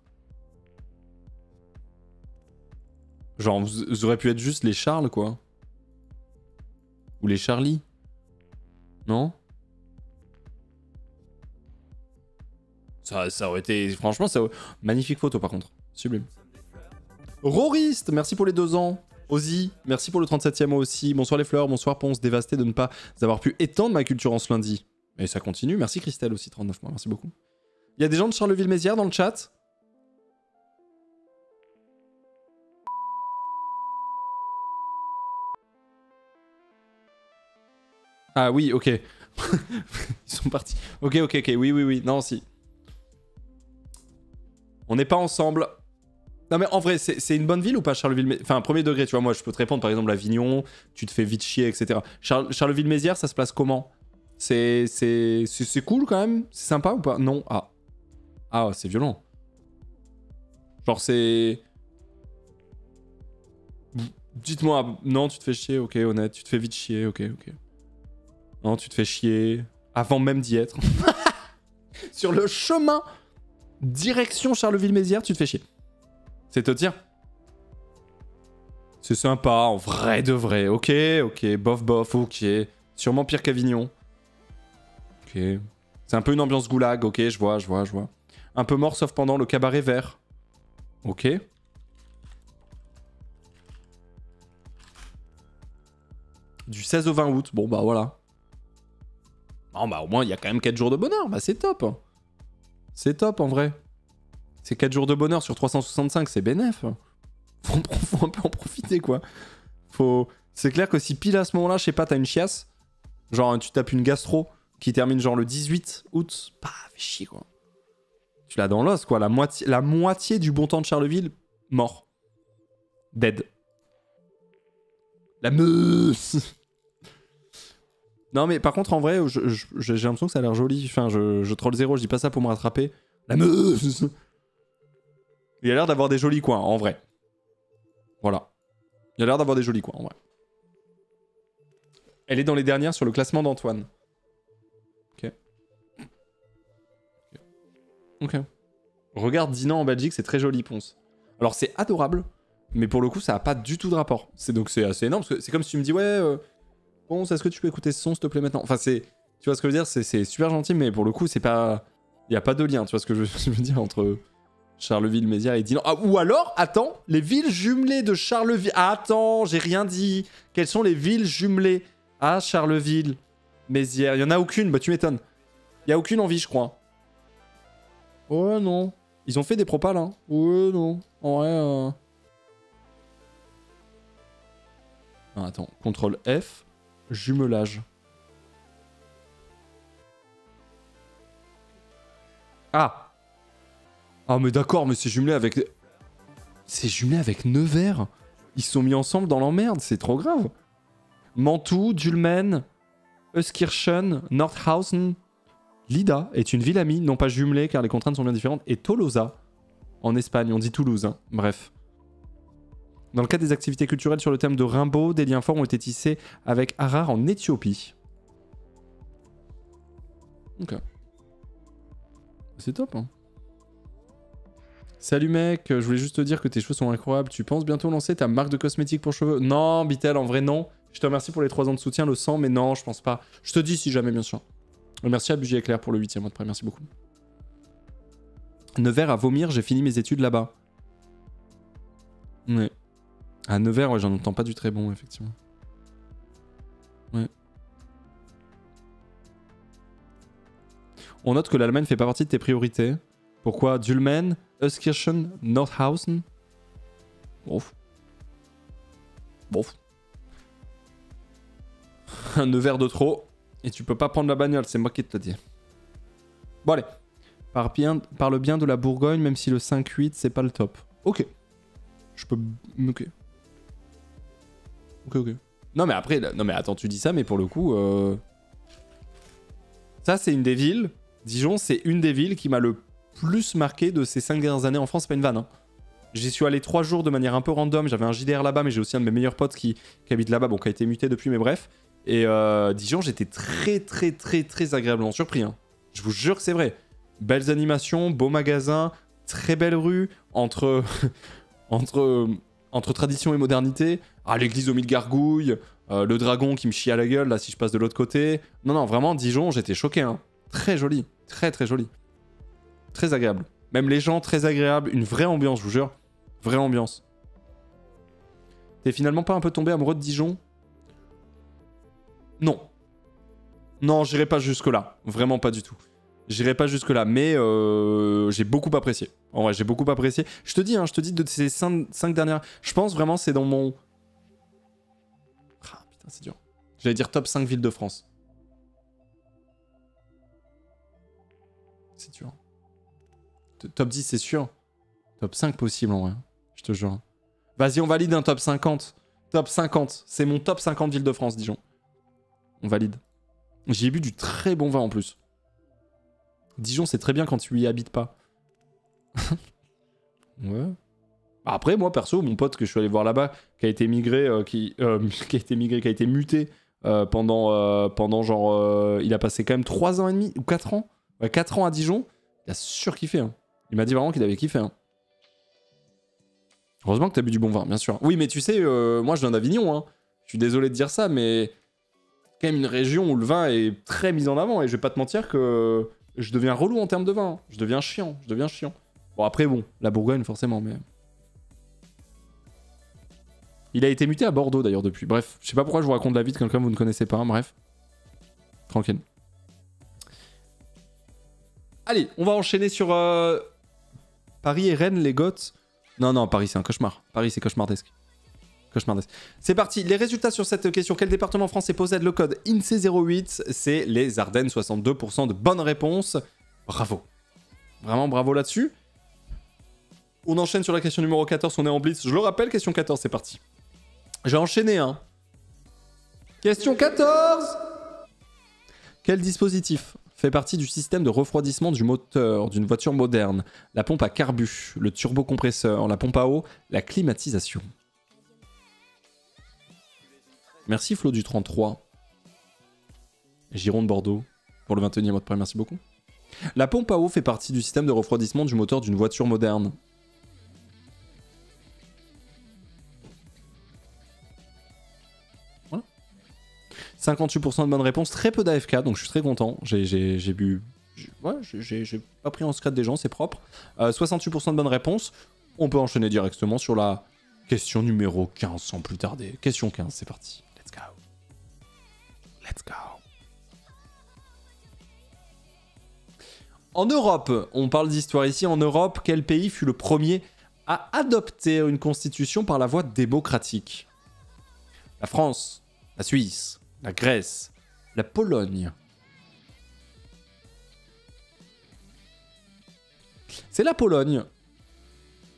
Genre, vous auriez pu être juste les Charles, quoi. Ou les Charlie. Non? Ça aurait été... Franchement, ça... Magnifique photo, par contre. Sublime. Roriste, merci pour les 2 ans. Ozzy, merci pour le 37e mois aussi. Bonsoir les fleurs, bonsoir Ponce, dévasté de ne pas avoir pu étendre ma culture en ce lundi. Et ça continue. Merci Christelle aussi, 39 mois, merci beaucoup. Il y a des gens de Charleville-Mézières dans le chat? Ah oui, ok. Ils sont partis. Ok, oui. Non, si. On n'est pas ensemble. Non mais en vrai, c'est une bonne ville ou pas, Charleville? Enfin, premier degré, tu vois, moi je peux te répondre, par exemple, Avignon, tu te fais vite chier, etc. Charleville-Mézières, ça se place comment? C'est cool quand même? C'est sympa ou pas? Non. Ah. Ah, c'est violent. Genre, c'est... Dites-moi, non, tu te fais chier, ok, honnête, tu te fais vite chier, ok. Non, tu te fais chier avant même d'y être. Sur le chemin direction Charleville-Mézières, tu te fais chier. C'est te dire. C'est sympa, en vrai de vrai. Ok, bof, ok. Sûrement pire qu'Avignon. Ok. C'est un peu une ambiance goulag, ok, je vois. Un peu mort sauf pendant le cabaret vert. Ok. Du 16 au 20 août, bon bah voilà. Non bah au moins il y a quand même 4 jours de bonheur, bah c'est top. C'est top en vrai. C'est 4 jours de bonheur sur 365, c'est bénef. Faut un peu en profiter quoi. C'est clair que si pile à ce moment-là, je sais pas, t'as une chiasse, genre tu tapes une gastro qui termine genre le 18 août, bah fais chier quoi. Tu l'as dans l'os quoi, la moitié du bon temps de Charleville, mort. Dead. La meuse. Non mais par contre en vrai j'ai l'impression que ça a l'air joli. Enfin je troll zéro, je dis pas ça pour me rattraper. La meuse. Il a l'air d'avoir des jolis coins en vrai. Voilà. Il a l'air d'avoir des jolis coins en vrai. Elle est dans les dernières sur le classement d'Antoine. Ok. Regarde Dinan en Belgique, c'est très joli Ponce. Alors c'est adorable, mais pour le coup ça a pas du tout de rapport. Donc c'est assez énorme, parce que c'est comme si tu me dis ouais... Bon, est-ce que tu peux écouter ce son, s'il te plaît, maintenant? Enfin, tu vois ce que je veux dire? C'est super gentil, mais pour le coup, c'est pas... Il n'y a pas de lien, tu vois ce que je veux dire, entre Charleville-Mézières et Dinan. Ah, ou alors, attends, les villes jumelées de Charleville... Ah, attends, j'ai rien dit. Quelles sont les villes jumelées à Charleville-Mézières? Il y en a aucune, bah tu m'étonnes. Il y a aucune envie, je crois. Ouais, non. Ils ont fait des propals, hein. Ouais, non. En vrai... Ah, attends, CTRL F... Jumelage. Ah. Ah mais d'accord, mais c'est jumelé avec... C'est jumelé avec Nevers. Ils se sont mis ensemble dans l'emmerde, c'est trop grave. Mantoue, Dülmen, Euskirchen, Nordhausen. Lida est une ville amie, non pas jumelée car les contraintes sont bien différentes, et Tolosa, en Espagne, on dit Toulouse, hein. Bref. Dans le cadre des activités culturelles sur le thème de Rimbaud, des liens forts ont été tissés avec Harar en Éthiopie. Ok. C'est top, hein. Salut mec, je voulais juste te dire que tes cheveux sont incroyables. Tu penses bientôt lancer ta marque de cosmétiques pour cheveux? Non, Bitel, en vrai non. Je te remercie pour les 3 ans de soutien, le sang, mais non, je pense pas. Je te dis si jamais, bien sûr. Merci à Bugie Éclair pour le 8e mois de près, merci beaucoup. Nevers à vomir, j'ai fini mes études là-bas. Ouais. À Nevers, ouais, j'en entends pas du très bon, effectivement. Ouais. On note que l'Allemagne fait pas partie de tes priorités. Pourquoi Dülmen, Euskirchen, Nordhausen? Bof. Un Nevers de trop. Et tu peux pas prendre la bagnole, c'est moi qui te le dis. Bon allez. Parle bien de la Bourgogne, même si le 5-8, c'est pas le top. Ok. Je peux... Ok. Ok. Non mais après... Non mais attends, tu dis ça, mais pour le coup... Ça, c'est une des villes... Dijon, c'est une des villes qui m'a le plus marqué de ces 5 dernières années en France, c'est pas une vanne. Hein. J'y suis allé 3 jours de manière un peu random, j'avais un JDR là-bas, mais j'ai aussi un de mes meilleurs potes qui habite là-bas, bon, qui a été muté depuis, mais bref. Et Dijon, j'étais très agréablement surpris. Hein. Je vous jure que c'est vrai. Belles animations, beaux magasins, très belle rue, entre tradition et modernité. Ah, l'église aux 1000 gargouilles, le dragon qui me chie à la gueule, là, si je passe de l'autre côté. Non, vraiment, Dijon, j'étais choqué. Hein. Très joli, très joli. Très agréable. Même les gens, très agréables, une vraie ambiance, je vous jure. Vraie ambiance. T'es finalement pas un peu tombé amoureux de Dijon? Non. Non, j'irai pas jusque-là. Vraiment pas du tout. J'irai pas jusque-là, mais j'ai beaucoup apprécié. En vrai, j'ai beaucoup apprécié. Je te dis de ces 5 dernières... Je pense vraiment c'est dans mon... Ah, putain, c'est dur. J'allais dire top 5 villes de France. C'est dur. Top 10, c'est sûr. Top 5 possible, en vrai. Je te jure. Vas-y, on valide un top 50. Top 50. C'est mon top 50 villes de France, Dijon. On valide. J'y ai bu du très bon vin, en plus. Dijon, c'est très bien quand tu y habites pas. Ouais. Après, moi, perso, mon pote que je suis allé voir là-bas, qui a été migré, qui a été muté pendant genre... il a passé quand même 3 ans et demi, ou 4 ans. Ouais, 4 ans à Dijon. Il a surkiffé. Hein. Il m'a dit vraiment qu'il avait kiffé. Hein. Heureusement que t'as bu du bon vin, bien sûr. Oui, mais tu sais, moi, je viens d'Avignon. Hein. Je suis désolé de dire ça, mais... quand même une région où le vin est très mis en avant. Et je vais pas te mentir que... je deviens relou en termes de vin. Je deviens chiant. Bon, après, bon, la Bourgogne, forcément, mais... Il a été muté à Bordeaux, d'ailleurs, depuis. Bref, je sais pas pourquoi je vous raconte la vie de quelqu'un que vous ne connaissez pas. Hein, bref. Tranquille. Allez, on va enchaîner sur... Paris et Rennes, les Goths. Non, Paris, c'est un cauchemar. Paris, c'est cauchemardesque. C'est parti. Les résultats sur cette question. Quel département français possède le code INSEE 08? C'est les Ardennes. 62% de bonnes réponses. Bravo. Vraiment bravo là-dessus. On enchaîne sur la question numéro 14. On est en blitz. Je le rappelle, question 14, c'est parti. J'ai enchaîné, hein. Question 14. Quel dispositif fait partie du système de refroidissement du moteur d'une voiture moderne? La pompe à carbu, le turbocompresseur, la pompe à eau, la climatisation. Merci Flo du 33. Gironde Bordeaux pour le 21e mot de près, merci beaucoup. La pompe à eau fait partie du système de refroidissement du moteur d'une voiture moderne. Voilà. 58% de bonnes réponses, très peu d'AFK, donc je suis très content. J'ai bu... Ouais, j'ai pas pris en secret des gens, c'est propre. 68% de bonnes réponses. On peut enchaîner directement sur la question numéro 15 sans plus tarder. Question 15, c'est parti. Let's go. En Europe, on parle d'histoire ici. En Europe, quel pays fut le premier à adopter une constitution par la voie démocratique? La France, la Suisse, la Grèce, la Pologne. C'est la Pologne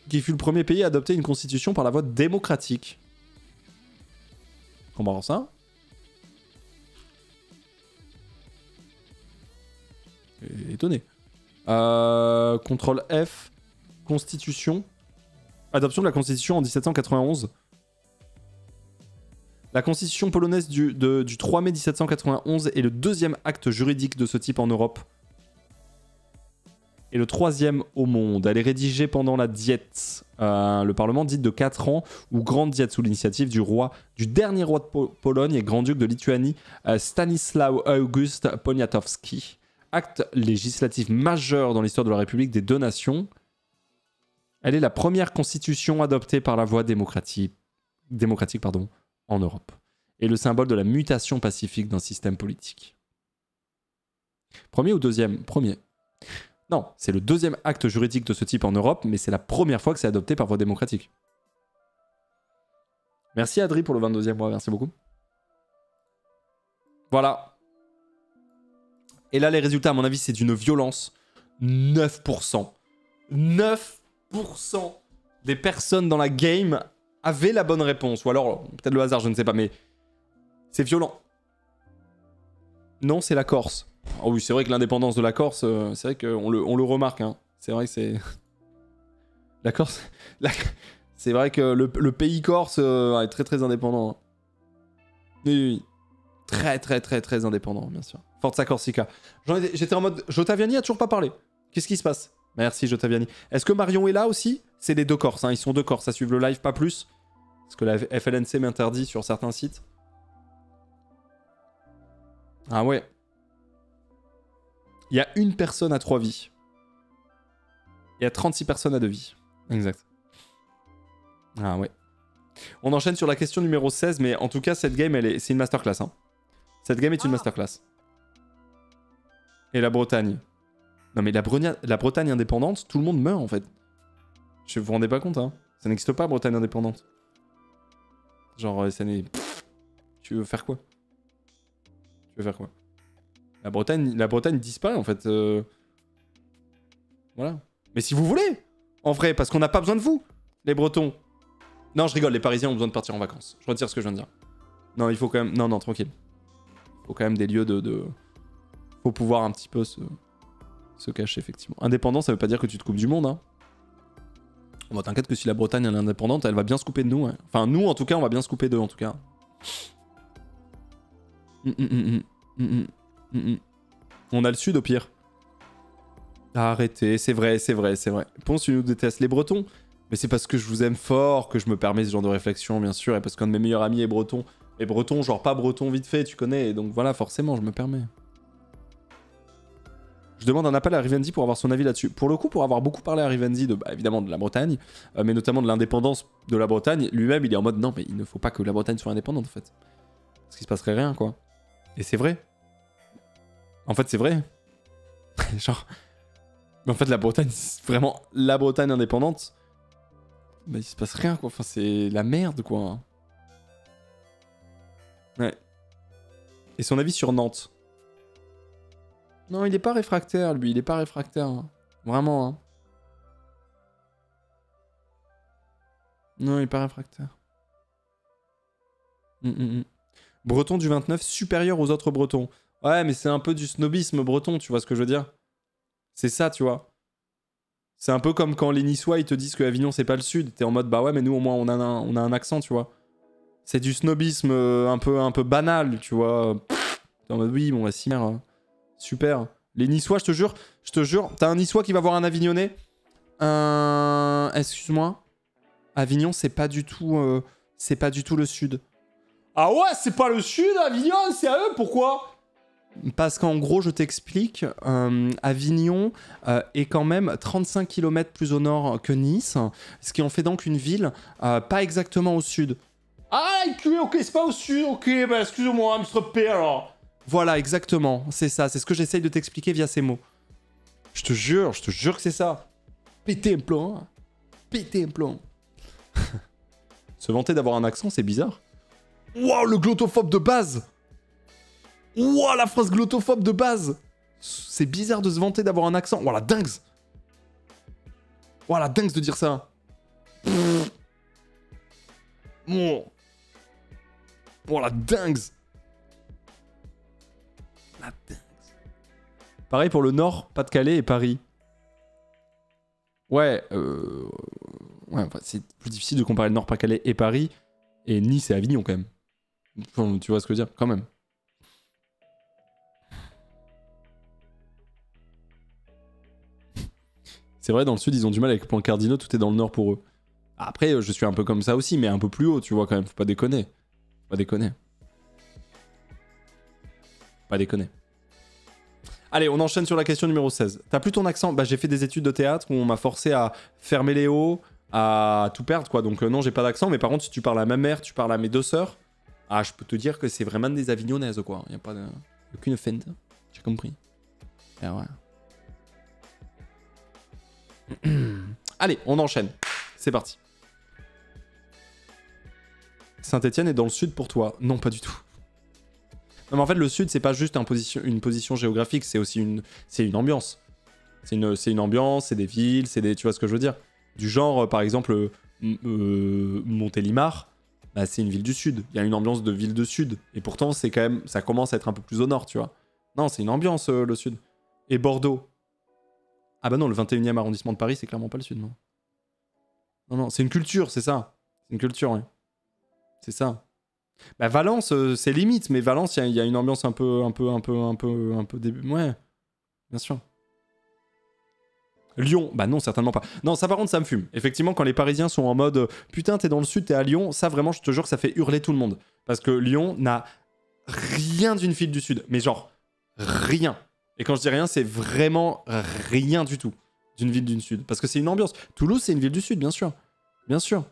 qui fut le premier pays à adopter une constitution par la voie démocratique. Comment ça? Étonné. Contrôle F. Constitution. Adoption de la Constitution en 1791. La Constitution polonaise du 3 mai 1791 est le deuxième acte juridique de ce type en Europe. Et le troisième au monde. Elle est rédigée pendant la Diète, le Parlement dite de 4 ans, ou Grande Diète sous l'initiative du dernier roi de Pologne et grand-duc de Lituanie, Stanisław August Poniatowski. Acte législatif majeur dans l'histoire de la République des deux nations. Elle est la première constitution adoptée par la voie démocratique en Europe. Et le symbole de la mutation pacifique d'un système politique. Premier ou deuxième? Premier. Non, c'est le deuxième acte juridique de ce type en Europe, mais c'est la première fois que c'est adopté par voie démocratique. Merci Adri pour le 22e mois, merci beaucoup. Voilà. Et là, les résultats, à mon avis, c'est d'une violence. 9%. 9% des personnes dans la game avaient la bonne réponse. Ou alors, peut-être le hasard, je ne sais pas, mais c'est violent. Non, c'est la Corse. Oh oui, c'est vrai que l'indépendance de la Corse, c'est vrai qu'on le remarque. Hein. C'est vrai que c'est... La Corse... C'est vrai que le pays corse est très très indépendant. Hein. Oui. Très très très très indépendant, bien sûr. Forza Corsica. J'étais en mode... Jotaviani a toujours pas parlé. Qu'est-ce qui se passe? Merci Jotaviani. Est-ce que Marion est là aussi? C'est les deux Corses, hein. Ils sont deux Corses à suivre le live, pas plus. Parce que la FLNC m'interdit sur certains sites. Ah ouais. Il y a une personne à 3 vies. Il y a 36 personnes à 2 vies. Exact. Ah ouais. On enchaîne sur la question numéro 16, mais en tout cas, cette game, c'est une masterclass. Hein. Cette game est une masterclass. Et la Bretagne. Non mais la Bretagne indépendante, tout le monde meurt en fait. Je vous rendez pas compte, hein. Ça n'existe pas, Bretagne indépendante. Genre, ça n'est... Tu veux faire quoi? Tu veux faire quoi? La Bretagne disparaît en fait. Voilà. Mais si vous voulez, en vrai, parce qu'on n'a pas besoin de vous, les Bretons. Non, je rigole, les Parisiens ont besoin de partir en vacances. Je retire ce que je viens de dire. Non, il faut quand même... Non, tranquille. Il faut quand même des lieux de... Faut pouvoir un petit peu se cacher, effectivement. Indépendant, ça veut pas dire que tu te coupes du monde, hein. Bon, t'inquiète que si la Bretagne elle est indépendante, elle va bien se couper de nous, ouais. Enfin, nous, en tout cas, on va bien se couper d'eux, en tout cas. On a le sud, au pire. Arrêtez, c'est vrai. Ponce, tu nous détestes. Les Bretons? Mais c'est parce que je vous aime fort que je me permets ce genre de réflexion, bien sûr, et parce qu'un de mes meilleurs amis est breton. Et breton, genre pas breton vite fait, tu connais, et donc voilà, forcément, je me permets. Je demande un appel à Rivendi pour avoir son avis là-dessus. Pour le coup, pour avoir beaucoup parlé à Rivendi, évidemment de la Bretagne, mais notamment de l'indépendance de la Bretagne, lui-même, il est en mode, non, mais il ne faut pas que la Bretagne soit indépendante, en fait. Parce qu'il se passerait rien, quoi. Et c'est vrai. En fait, c'est vrai. Genre... Mais en fait, la Bretagne, vraiment, la Bretagne indépendante, bah, il se passe rien, quoi. Enfin, c'est la merde, quoi. Ouais. Et son avis sur Nantes? Non, il est pas réfractaire, lui. Il est pas réfractaire. Hein. Vraiment, hein. Non, il est pas réfractaire. Breton du 29 supérieur aux autres Bretons. Ouais, mais c'est un peu du snobisme breton, tu vois ce que je veux dire? C'est ça, tu vois. C'est un peu comme quand les Niçois, ils te disent que Avignon, c'est pas le sud. T'es en mode, bah ouais, mais nous, au moins, on a un accent, tu vois. C'est du snobisme un peu banal, tu vois. T'es en mode, oui, bon, bah, si, merde. Super. Les Niçois, je te jure, t'as un Niçois qui va voir un Avignonnais. Excuse-moi. Avignon, c'est pas du tout le sud. Ah ouais, c'est pas le sud, Avignon, c'est à eux, pourquoi? Parce qu'en gros, je t'explique, Avignon est quand même 35 km plus au nord que Nice, ce qui en fait donc une ville pas exactement au sud. Ah, ok, c'est pas au sud, ok, bah excuse-moi, Mr. P alors. Voilà, exactement, c'est ça, c'est ce que j'essaye de t'expliquer via ces mots. Je te jure que c'est ça. Péter un plomb, hein. Péter un plomb. Se vanter d'avoir un accent, c'est bizarre. Wow, le glottophobe de base. Wow, la phrase glottophobe de base. C'est bizarre de se vanter d'avoir un accent. Wow, la dingue. Wow, la dingue de dire ça. Wow, la dingue. La dingue. Pareil pour le Nord, Pas-de-Calais et Paris. Ouais, enfin, c'est plus difficile de comparer le Nord, Pas-de-Calais et Paris. Et Nice et Avignon, quand même. Enfin, tu vois ce que je veux dire? Quand même. C'est vrai, dans le sud, ils ont du mal avec les points cardinaux, tout est dans le nord pour eux. Après, je suis un peu comme ça aussi, mais un peu plus haut, tu vois, quand même. Faut pas déconner. Pas déconner. Pas déconner. Allez, on enchaîne sur la question numéro 16. T'as plus ton accent? Bah, j'ai fait des études de théâtre où on m'a forcé à fermer les hauts, à tout perdre, quoi. Donc, non, j'ai pas d'accent, mais par contre, si tu parles à ma mère, tu parles à mes deux sœurs, ah, je peux te dire que c'est vraiment des Avignonnaises, quoi. Y a pas de... aucune feinte. J'ai compris. Ah ouais. Allez, on enchaîne. C'est parti. Saint-Etienne est dans le sud pour toi? Non, pas du tout. Non, mais en fait, le sud, c'est pas juste une position géographique, c'est aussi une ambiance. C'est une ambiance, c'est des villes, c'est des... Tu vois ce que je veux dire? Du genre, par exemple, Montélimar, bah, c'est une ville du sud. Il y a une ambiance de ville de sud. Et pourtant, c'est quand même... Ça commence à être un peu plus au nord, tu vois. Non, c'est une ambiance, le sud. Et Bordeaux? Ah bah non, le 21e arrondissement de Paris, c'est clairement pas le sud, non. Non, c'est une culture, c'est ça. C'est une culture, oui. C'est ça. Bah Valence, c'est limite, mais Valence, il y a une ambiance un peu début. Ouais, bien sûr. Lyon, bah non, certainement pas. Non, ça par contre, ça me fume. Effectivement, quand les Parisiens sont en mode putain, t'es dans le sud, t'es à Lyon, ça vraiment, je te jure que ça fait hurler tout le monde. Parce que Lyon n'a rien d'une ville du sud. Mais genre, rien. Et quand je dis rien, c'est vraiment rien du tout d'une ville du sud. Parce que c'est une ambiance. Toulouse, c'est une ville du sud, bien sûr. Bien sûr.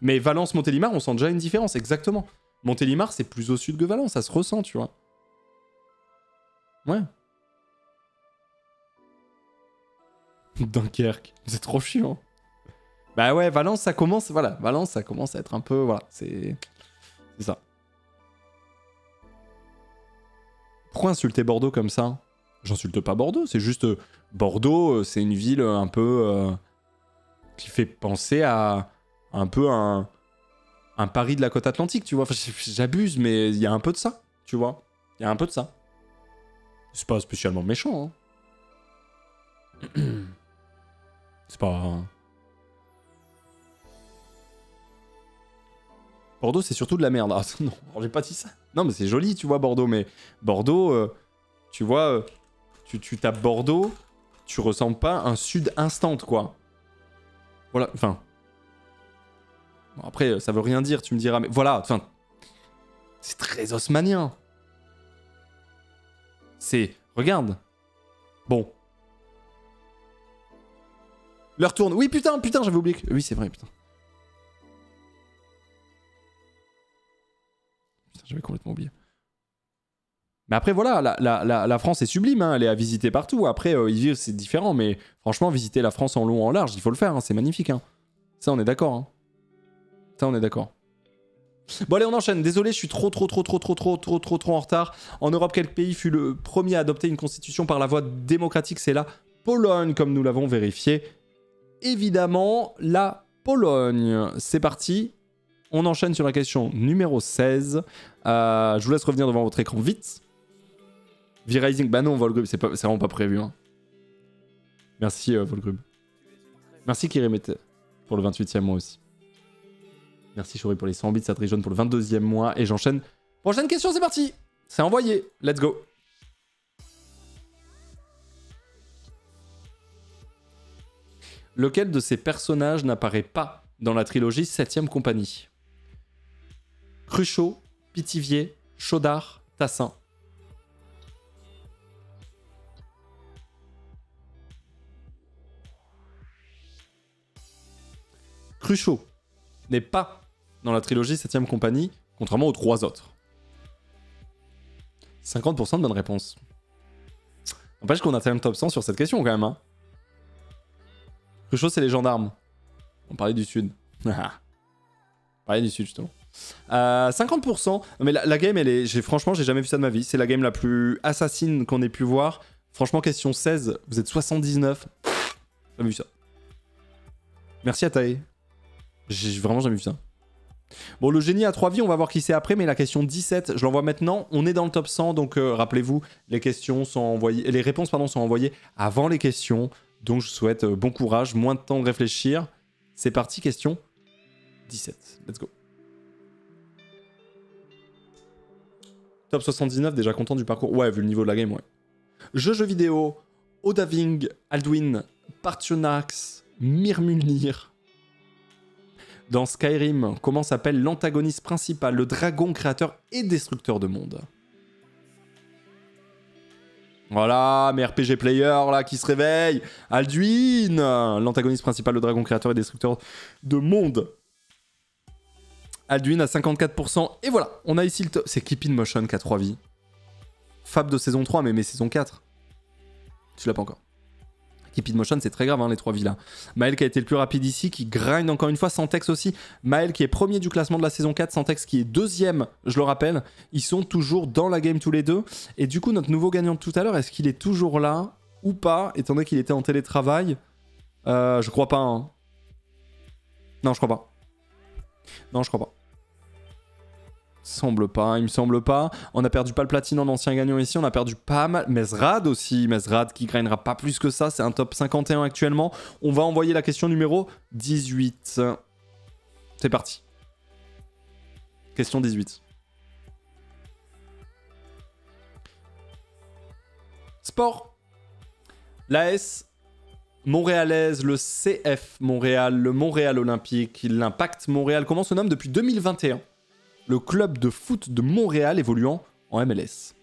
Mais Valence, Montélimar, on sent déjà une différence, exactement. Montélimar, c'est plus au sud que Valence, ça se ressent, tu vois. Ouais. Dunkerque. C'est trop chiant. Bah ouais, Valence, ça commence... Voilà, Valence, ça commence à être un peu... Voilà, c'est ça. Pourquoi insulter Bordeaux comme ça? J'insulte pas Bordeaux, c'est juste... Bordeaux, c'est une ville un peu... qui fait penser à un peu un Paris de la côte atlantique, tu vois. Enfin, j'abuse, mais il y a un peu de ça, tu vois. Il y a un peu de ça. C'est pas spécialement méchant, hein. C'est pas... Bordeaux, c'est surtout de la merde. Ah, non, j'ai pas dit ça. Non, mais c'est joli, tu vois, Bordeaux. Mais Bordeaux, tu vois, tu tapes Bordeaux, tu ressens pas un sud instant, quoi. Voilà, enfin... Bon, après, ça veut rien dire, tu me diras, mais voilà, enfin... C'est très haussmannien. C'est... Regarde. Bon. L'heure tourne. Oui, putain, j'avais oublié que... Oui, c'est vrai, putain. J'avais complètement oublié. Mais après, voilà, la France est sublime, hein, elle est à visiter partout. Après, y vivre, c'est différent, mais franchement, visiter la France en long, en large, il faut le faire, hein, c'est magnifique. Hein. Ça, on est d'accord. Hein. Ça, on est d'accord. Bon, allez, on enchaîne. Désolé, je suis trop en retard. En Europe, quel pays fut le premier à adopter une constitution par la voie démocratique? C'est la Pologne, comme nous l'avons vérifié. Évidemment, la Pologne. C'est parti. On enchaîne sur la question numéro 16. Je vous laisse revenir devant votre écran vite. V-Rising, bah non, Volgrub, c'est vraiment pas prévu. Hein. Merci, Volgrub. Merci, Kirimete, pour le 28e mois aussi. Merci, Chori, pour les 100 bits, Satrijon pour le 22e mois. Et j'enchaîne. Prochaine question, c'est parti. C'est envoyé. Let's go. Lequel de ces personnages n'apparaît pas dans la trilogie 7ème compagnie? Cruchot, Pithiviers, Chaudard, Tassin. Cruchot n'est pas dans la trilogie 7ème compagnie, contrairement aux 3 autres. 50% de bonnes réponses. N'empêche qu'on a quand même top 100 sur cette question quand même. Hein. Cruchot, c'est les gendarmes. On parlait du sud. On parlait du sud justement. 50%. Mais la game, elle est... franchement, j'ai jamais vu ça de ma vie. C'est la game la plus assassine qu'on ait pu voir. Franchement, question 16, vous êtes 79. J'ai jamais vu ça. Merci à Tae. J'ai vraiment jamais vu ça. Bon, le génie à 3 vies, on va voir qui c'est après, mais la question 17, je l'envoie maintenant. On est dans le top 100, donc rappelez-vous, les réponses sont envoyées avant les questions. Donc je souhaite bon courage, moins de temps de réfléchir. C'est parti, question 17. Let's go. Top 79, déjà content du parcours. Ouais, vu le niveau de la game, ouais. Jeux vidéo, Odaving, Alduin, Partionax, Mirmulnir. Dans Skyrim, comment s'appelle l'antagoniste principal, le dragon créateur et destructeur de monde? Voilà, mes RPG players là qui se réveillent. Alduin, l'antagoniste principal, le dragon créateur et destructeur de monde. Alduin à 54%. Et voilà, on a ici le top. C'est Keep in Motion qui a 3 vies. Fab de saison 3, mais saison 4. Tu l'as pas encore. Keep in Motion, c'est très grave, hein, les 3 vies là. Maël qui a été le plus rapide ici, qui grind encore une fois. Santex aussi. Maël qui est premier du classement de la saison 4. Santex qui est deuxième, je le rappelle. Ils sont toujours dans la game tous les deux. Et du coup, notre nouveau gagnant de tout à l'heure, est-ce qu'il est toujours là ou pas, étant donné qu'il était en télétravail? Je crois pas. Hein. Non, je crois pas. Non, je crois pas. Il me semble pas. On a perdu pas le platine en ancien gagnant ici, on a perdu pas mal. Mesrad aussi, Mesrad qui grindera pas plus que ça, c'est un top 51 actuellement. On va envoyer la question numéro 18. C'est parti. Question 18. Sport. L'AS montréalaise, le CF Montréal, le Montréal Olympique, l'Impact Montréal, comment se nomme depuis 2021 le club de foot de Montréal évoluant en MLS.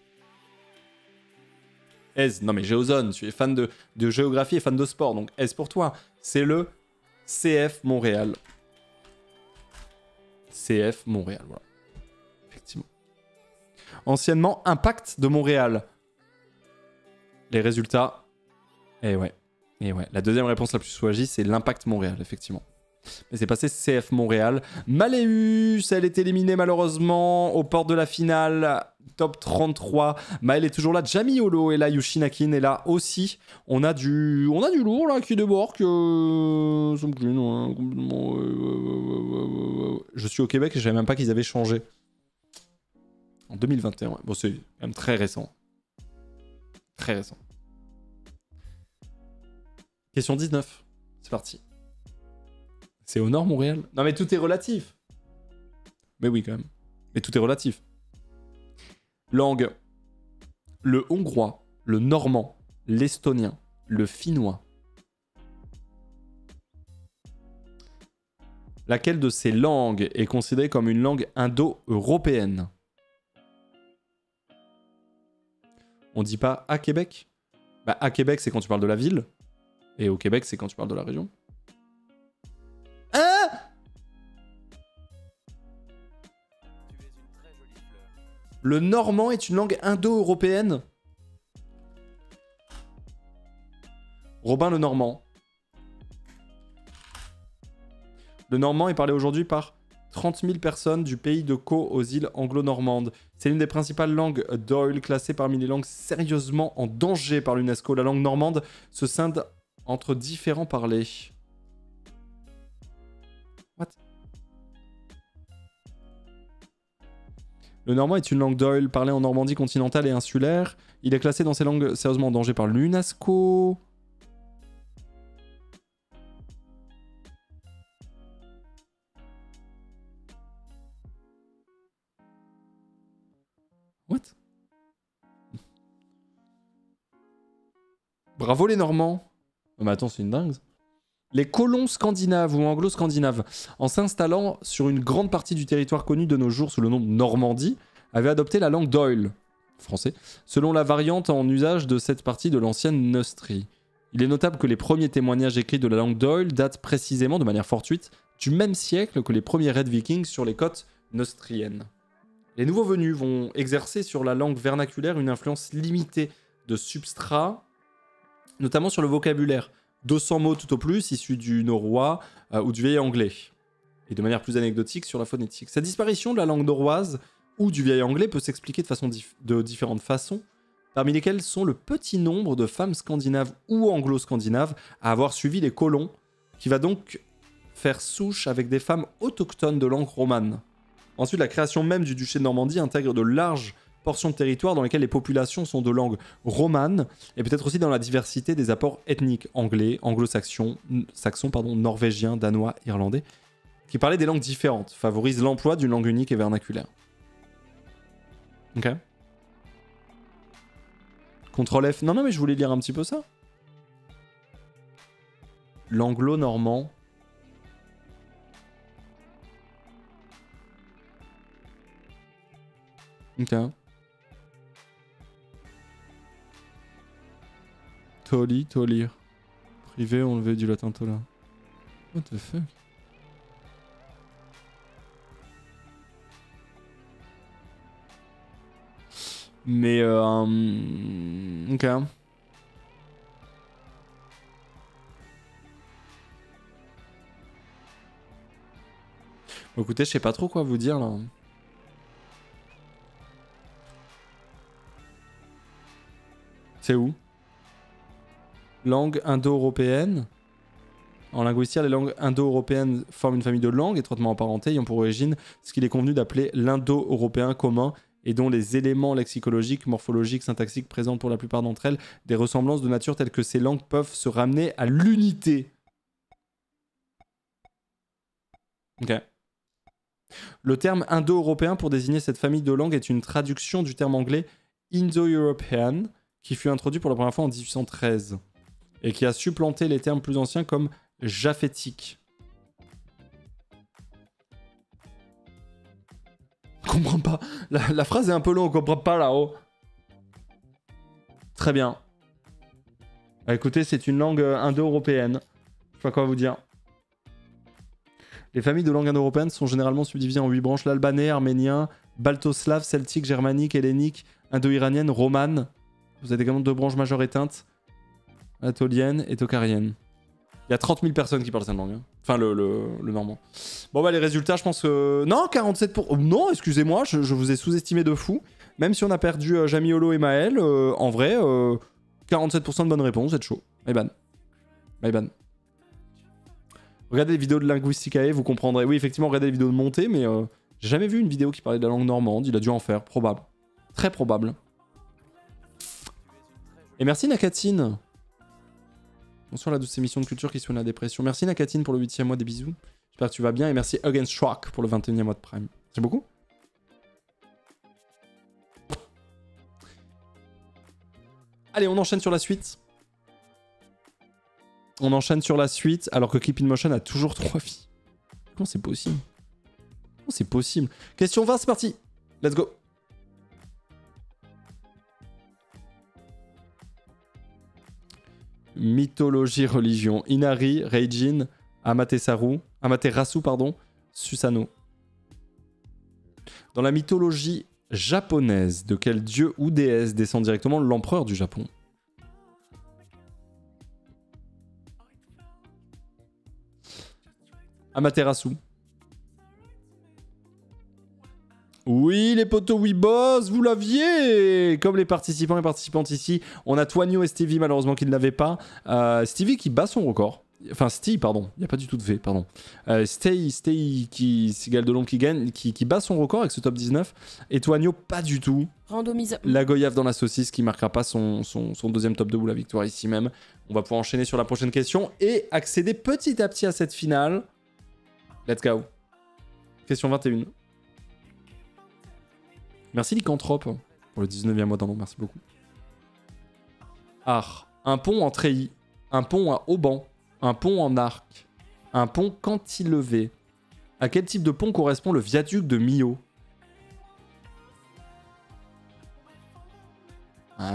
Ez, non mais Géozone, tu es fan de géographie et fan de sport, donc Ez pour toi, c'est le CF Montréal. CF Montréal, voilà. Effectivement. Anciennement, Impact de Montréal. Les résultats, eh ouais. Et ouais, la deuxième réponse la plus choisie, c'est l'Impact Montréal, effectivement. Mais c'est passé CF Montréal. Maléus, elle est éliminée malheureusement aux portes de la finale. Top 33. Maël est toujours là. Jamie Holo est là. Yushinakin est là aussi. On a du lourd là qui débarque. Je suis au Québec et je savais même pas qu'ils avaient changé. En 2021. Bon, c'est quand même très récent. Très récent. Question 19. C'est parti. C'est au nord, Montréal? Non, mais tout est relatif. Mais oui, quand même. Mais tout est relatif. Langue. Le hongrois, le normand, l'estonien, le finnois. Laquelle de ces langues est considérée comme une langue indo-européenne? On dit pas à Québec? Bah, à Québec, c'est quand tu parles de la ville. Et au Québec, c'est quand tu parles de la région. Le normand est une langue indo-européenne. Robin le Normand. Le normand est parlé aujourd'hui par 30 000 personnes du pays de Caux aux îles anglo-normandes. C'est l'une des principales langues d'Oil, classée parmi les langues sérieusement en danger par l'UNESCO. La langue normande se scinde entre différents parlers. What? Le normand est une langue d'Oil parlée en Normandie continentale et insulaire. Il est classé dans ces langues sérieusement en danger par l'UNESCO. What? Bravo les Normands. Oh, mais attends, c'est une dingue. Les colons scandinaves ou anglo-scandinaves, en s'installant sur une grande partie du territoire connu de nos jours sous le nom de Normandie, avaient adopté la langue d'Oil, français, selon la variante en usage de cette partie de l'ancienne Neustrie. Il est notable que les premiers témoignages écrits de la langue d'Oil datent précisément, de manière fortuite, du même siècle que les premiers raids vikings sur les côtes neustriennes. Les nouveaux venus vont exercer sur la langue vernaculaire une influence limitée de substrat, notamment sur le vocabulaire. 200 mots tout au plus, issus du norrois ou du vieil anglais. Et de manière plus anecdotique sur la phonétique. Cette disparition de la langue norroise ou du vieil anglais peut s'expliquer de différentes façons, parmi lesquelles sont le petit nombre de femmes scandinaves ou anglo-scandinaves à avoir suivi les colons, qui va donc faire souche avec des femmes autochtones de langue romane. Ensuite, la création même du duché de Normandie intègre de larges portions de territoire dans lesquelles les populations sont de langue romane, et peut-être aussi dans la diversité des apports ethniques anglais, anglo-saxons, norvégiens, danois, irlandais, qui parlaient des langues différentes, favorisent l'emploi d'une langue unique et vernaculaire. Ok. Ctrl F. Non, mais je voulais lire un petit peu ça. L'anglo-normand. Ok. Toli, tolir. Privé, enlevé du latin tola. What the fuck? Mais ok. Bon, écoutez, je sais pas trop quoi vous dire là. C'est où? Langue indo-européenne. En linguistique, les langues indo-européennes forment une famille de langues étroitement apparentées ayant pour origine ce qu'il est convenu d'appeler l'indo-européen commun et dont les éléments lexicologiques, morphologiques, syntaxiques présentent pour la plupart d'entre elles des ressemblances de nature telles que ces langues peuvent se ramener à l'unité. Ok. Le terme indo-européen pour désigner cette famille de langues est une traduction du terme anglais Indo-European qui fut introduit pour la première fois en 1813 et qui a supplanté les termes plus anciens comme japhétique. Je comprends pas. La phrase est un peu longue, on comprend pas là-haut. Très bien. Bah, écoutez, c'est une langue indo-européenne. Je sais pas quoi vous dire. Les familles de langues indo-européennes sont généralement subdivisées en 8 branches: l'albanais, arménien, baltoslave, celtique, germanique, hellénique, indo-iranienne, romane. Vous avez également 2 branches majeures éteintes. Anatolienne et tokarienne. Il y a 30 000 personnes qui parlent cette langue. Hein. Enfin, le normand. Bon, bah, les résultats, je pense que... Non, 47%. Non, excusez-moi, je vous ai sous-estimé de fou. Même si on a perdu Jamiolo et Maël, en vrai, 47% de bonnes réponses, c'est chaud. My ban. My ban. Regardez les vidéos de Linguisticae, vous comprendrez. Oui, effectivement, regardez les vidéos de montée, mais j'ai jamais vu une vidéo qui parlait de la langue normande. Il a dû en faire, probable. Très probable. Et merci Nakatine. Bonsoir la douce émission de culture qui soigne la dépression. Merci Nakatine pour le 8e mois, des bisous. J'espère que tu vas bien. Et merci Against Shock pour le 21e mois de Prime. C'est beaucoup. Allez, on enchaîne sur la suite. On enchaîne sur la suite, alors que Keep in Motion a toujours 3 vies. Comment c'est possible? Comment c'est possible? Question 20, c'est parti. Let's go. Mythologie, religion. Inari, Reijin, Amaterasu, pardon, Susanoo. Dans la mythologie japonaise, de quel dieu ou déesse descend directement l'empereur du Japon? Amaterasu. Oui, les potos Weeboss, vous l'aviez. Comme les participants et participantes ici, on a Toigno et Stevie malheureusement qui ne l'avaient pas. Stevie qui bat son record. Enfin, Steve, pardon. Il n'y a pas du tout de V, pardon. Stay qui, Sigal de l'ombre qui gagne, qui bat son record avec ce top 19. Et Toigno, pas du tout. Randomise. La Goyave dans la saucisse qui marquera pas son deuxième top 2 ou la victoire ici même. On va pouvoir enchaîner sur la prochaine question et accéder petit à petit à cette finale. Let's go. Question 21. Merci Lycanthrope pour le 19e mois d'an. Merci beaucoup. Art. Un pont en treillis. Un pont à auban. Un pont en arc. Un pont cantilevé. À quel type de pont correspond le viaduc de Millau?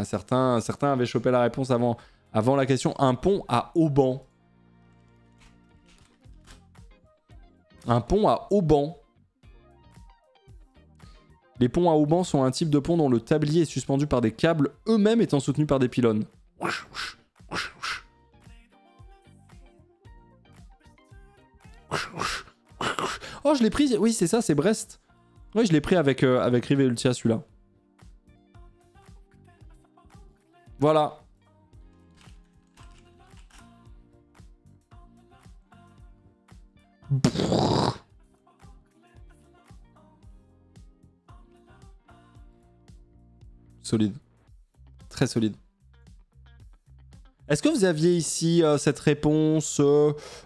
Certains avaient chopé la réponse avant la question. Un pont à auban. Un pont à auban. Les ponts à haubans sont un type de pont dont le tablier est suspendu par des câbles, eux-mêmes étant soutenus par des pylônes. Oh, je l'ai pris. Oui, c'est ça, c'est Brest. Oui, je l'ai pris avec Rive et Ultia, celui-là. Voilà. Solide. Très solide. Est-ce que vous aviez ici cette réponse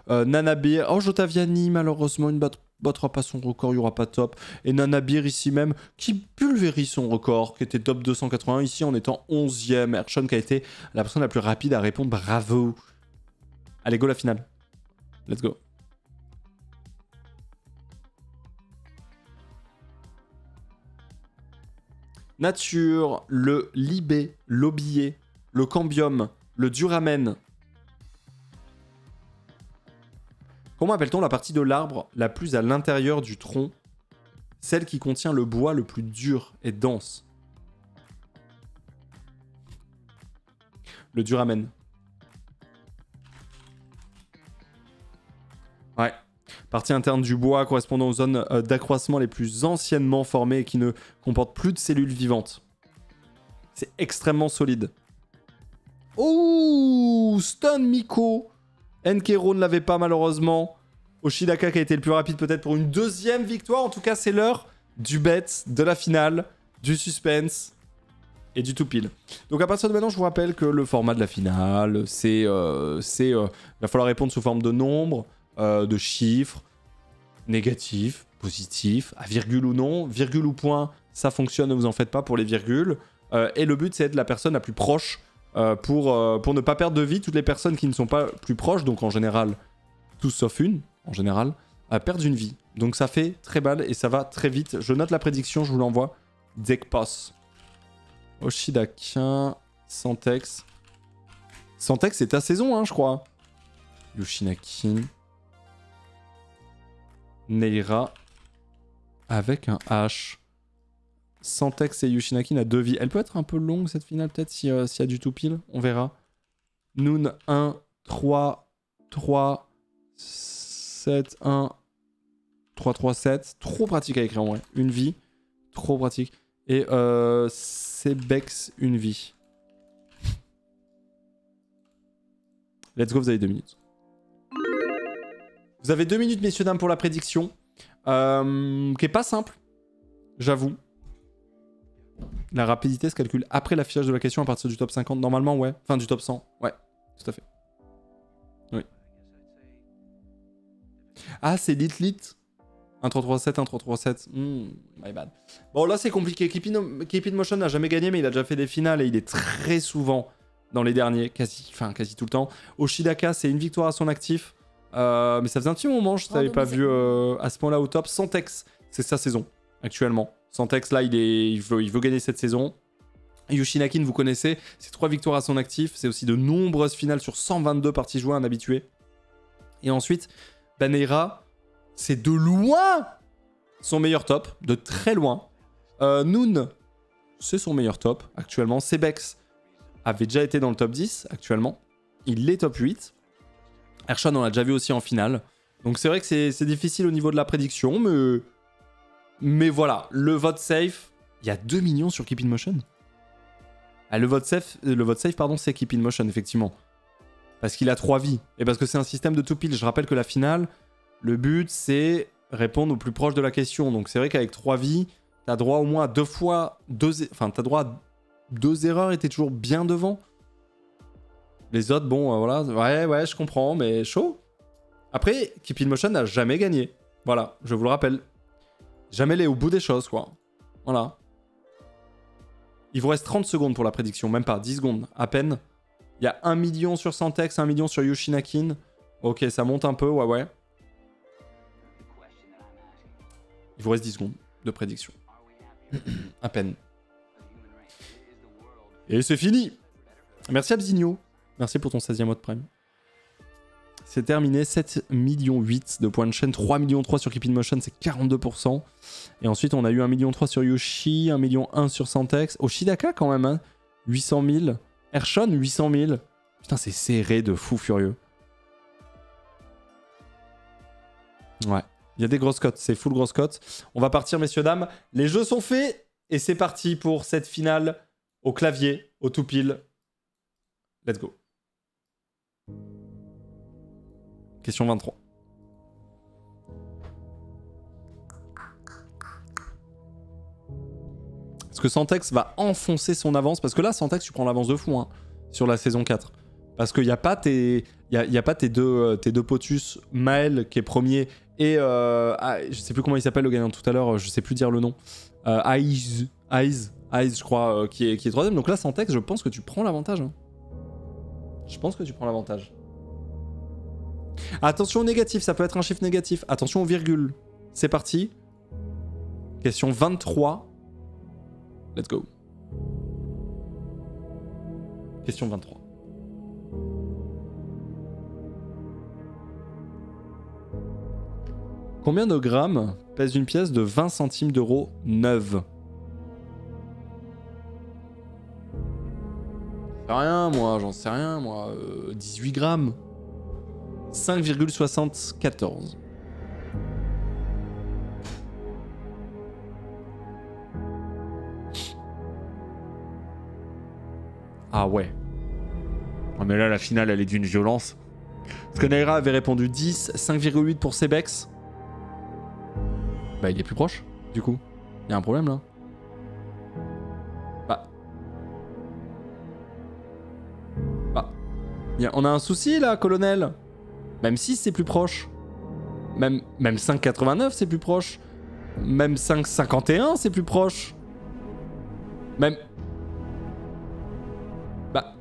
Nanabir. Oh, Jotaviani, malheureusement, il ne battra pas son record, il n'y aura pas top. Et Nanabir, ici même, qui pulvérise son record, qui était top 281, ici en étant 11e. Ershon qui a été la personne la plus rapide à répondre. Bravo. Allez, go la finale. Let's go. Nature, le libé, l'aubier, le cambium, le duramen. Comment appelle-t-on la partie de l'arbre la plus à l'intérieur du tronc? Celle qui contient le bois le plus dur et dense. Le duramen. Ouais. Partie interne du bois correspondant aux zones d'accroissement les plus anciennement formées et qui ne comportent plus de cellules vivantes. C'est extrêmement solide. Oh, Stun Miko. Enkero ne l'avait pas malheureusement. Oshidaka qui a été le plus rapide peut-être pour une deuxième victoire. En tout cas, c'est l'heure du bet, de la finale, du suspense et du tout pile. Donc à partir de maintenant, je vous rappelle que le format de la finale, il va falloir répondre sous forme de nombres, de chiffres, négatifs, positifs, à virgule ou non. Virgule ou point, ça fonctionne, ne vous en faites pas pour les virgules. Et le but, c'est d'être la personne la plus proche pour ne pas perdre de vie. Toutes les personnes qui ne sont pas plus proches, donc en général, tous sauf une, en général, perdent une vie. Donc ça fait très mal et ça va très vite. Je note la prédiction, je vous l'envoie. Dekpos. Oshidaka, Santex. Santex, c'est ta saison, hein, je crois. Yoshinaki. Neira. Avec un H. Santex et Yoshinaki a 2 vies. Elle peut être un peu longue cette finale, peut-être, s'il y a du tout pile. On verra. Noon 1, 3, 3, 7, 1, 3, 3, 7. Trop pratique à écrire en vrai. Une vie. Trop pratique. Et Sebex, une vie. Let's go, vous avez 2 minutes. Vous avez 2 minutes, messieurs, dames, pour la prédiction. Qui est pas simple, j'avoue. La rapidité se calcule après l'affichage de la question à partir du top 50. Normalement, ouais. Enfin, du top 100. Ouais, tout à fait. Oui. Ah, c'est lit. 1, 3, 3, 7, 1, 3, 3, 7. My bad. Bon, là, c'est compliqué. Keep in Motion n'a jamais gagné, mais il a déjà fait des finales et il est très souvent dans les derniers, quasi tout le temps. Oshidaka, c'est une victoire à son actif. Mais ça faisait un petit moment, je ne t'avais pas vu à ce point-là au top. Santex, c'est sa saison, actuellement. Santex, là, il veut gagner cette saison. Yoshinakin, vous connaissez, c'est 3 victoires à son actif. C'est aussi de nombreuses finales sur 122 parties jouées, un habitué. Et ensuite, Baneira, c'est de loin son meilleur top, de très loin. Noon, c'est son meilleur top, actuellement. Sebex avait déjà été dans le top 10, actuellement. Il est top 8. Ershon, on l'a déjà vu aussi en finale. Donc c'est vrai que c'est difficile au niveau de la prédiction, mais voilà, le vote safe, il y a 2 millions sur Keep in Motion. Ah, le vote safe, pardon, c'est Keep in Motion, effectivement. Parce qu'il a 3 vies. Et parce que c'est un système de 2 piles. Je rappelle que la finale, le but, c'est répondre au plus proche de la question. Donc c'est vrai qu'avec 3 vies, t'as droit au moins à 2 fois... Enfin, t'as droit à 2 erreurs et t'es toujours bien devant. Les autres, bon, voilà. Ouais, je comprends, mais chaud. Après, Keep in Motion n'a jamais gagné. Voilà, je vous le rappelle. Jamais allé au bout des choses, quoi. Voilà. Il vous reste 30 secondes pour la prédiction, même pas, 10 secondes, à peine. Il y a 1 million sur Santex, 1 million sur Yoshinakin. Ok, ça monte un peu, ouais. Il vous reste 10 secondes de prédiction. À peine. Et c'est fini. Merci Abzinho. Merci pour ton 16e mois de prime. C'est terminé, 7,8 millions de points de chaîne, 3,3 millions sur Keep in Motion, c'est 42%. Et ensuite, on a eu 1,3 million sur Yoshi, 1,1 million sur Santex. Oshidaka quand même, hein, 800 000. Ershon, 800 000. Putain, c'est serré de fou furieux. Ouais, il y a des grosses cotes, c'est full grosse cote. On va partir, messieurs, dames. Les jeux sont faits et c'est parti pour cette finale au clavier, au tout pile. Let's go. Question 23. Est-ce que Santex va enfoncer son avance? Parce que là, Santex, tu prends l'avance de fou hein, sur la saison 4. Parce qu'il n'y a pas tes deux potus, Maël qui est premier et je sais plus comment il s'appelle le gagnant tout à l'heure, je sais plus dire le nom. Aiz, je crois, qui est troisième. Donc là, Santex, je pense que tu prends l'avantage. Hein. Je pense que tu prends l'avantage. Attention au négatif, ça peut être un chiffre négatif. Attention aux virgules. C'est parti. Question 23. Let's go. Question 23. Combien de grammes pèse une pièce de 20 centimes d'euros neuve? J'en sais rien, moi. 18 grammes. 5,74. Ah ouais. Oh mais là, la finale, elle est d'une violence. Parce que Naira avait répondu 10, 5,8 pour Sebex. Bah, il est plus proche, du coup. Il y a un problème, là. On a un souci, là, colonel. Même 6, c'est plus proche. Même 5,89, c'est plus proche. Même 5,51, c'est plus proche. Même... Bah...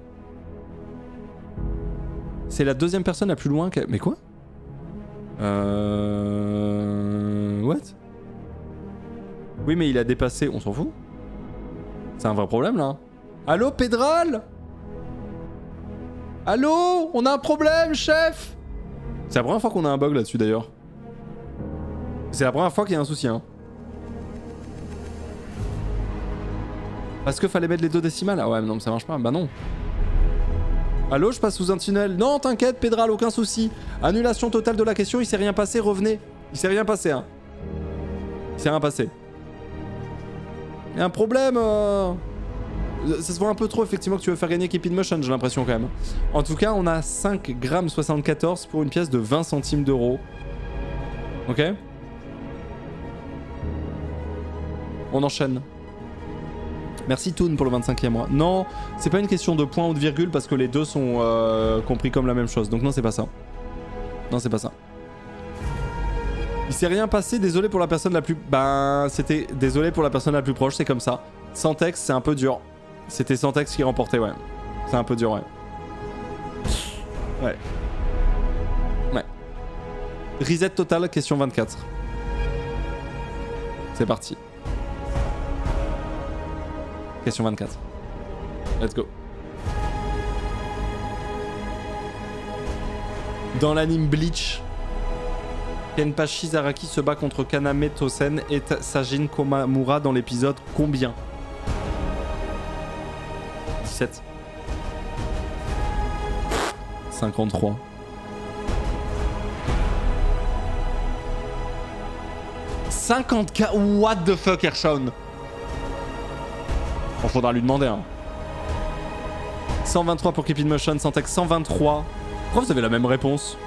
C'est la deuxième personne la plus loin que... Mais quoi? What? Oui, mais il a dépassé... On s'en fout. C'est un vrai problème, là. Allô, Pédral? Allô? On a un problème, chef? C'est la première fois qu'on a un bug là-dessus, d'ailleurs. C'est la première fois qu'il y a un souci, hein. Parce que fallait mettre les 2 décimales. Ah ouais, mais non, mais ça marche pas. Bah non. Allô, je passe sous un tunnel. Non, t'inquiète, Pédral, aucun souci. Annulation totale de la question, il s'est rien passé, revenez. Il s'est rien passé, hein. Il s'est rien passé. Il y a un problème. Ça se voit un peu trop, effectivement, que tu veux faire gagner Keep in Motion, j'ai l'impression, quand même. En tout cas, on a 5,74 g pour une pièce de 20 centimes d'euros. Ok. On enchaîne. Merci Toon pour le 25e mois. Non, c'est pas une question de point ou de virgule parce que les deux sont compris comme la même chose. Donc non, c'est pas ça. Non, c'est pas ça. Il s'est rien passé, désolé pour la personne la plus... Ben, c'était désolé pour la personne la plus proche, c'est comme ça. Sans texte, c'est un peu dur. C'était sans texte qui remportait, ouais. C'est un peu dur, ouais. Ouais. Ouais. Reset total, question 24. C'est parti. Question 24. Let's go. Dans l'anime Bleach, Kenpachi Zaraki se bat contre Kaname Tosen et Sajin Komamura dans l'épisode combien? 17. 53. « 50K. What the fuck, Ershon? Bon, faudra lui demander, hein. 123 pour Keep in Motion, Santex 123. Pourquoi vous avez la même réponse?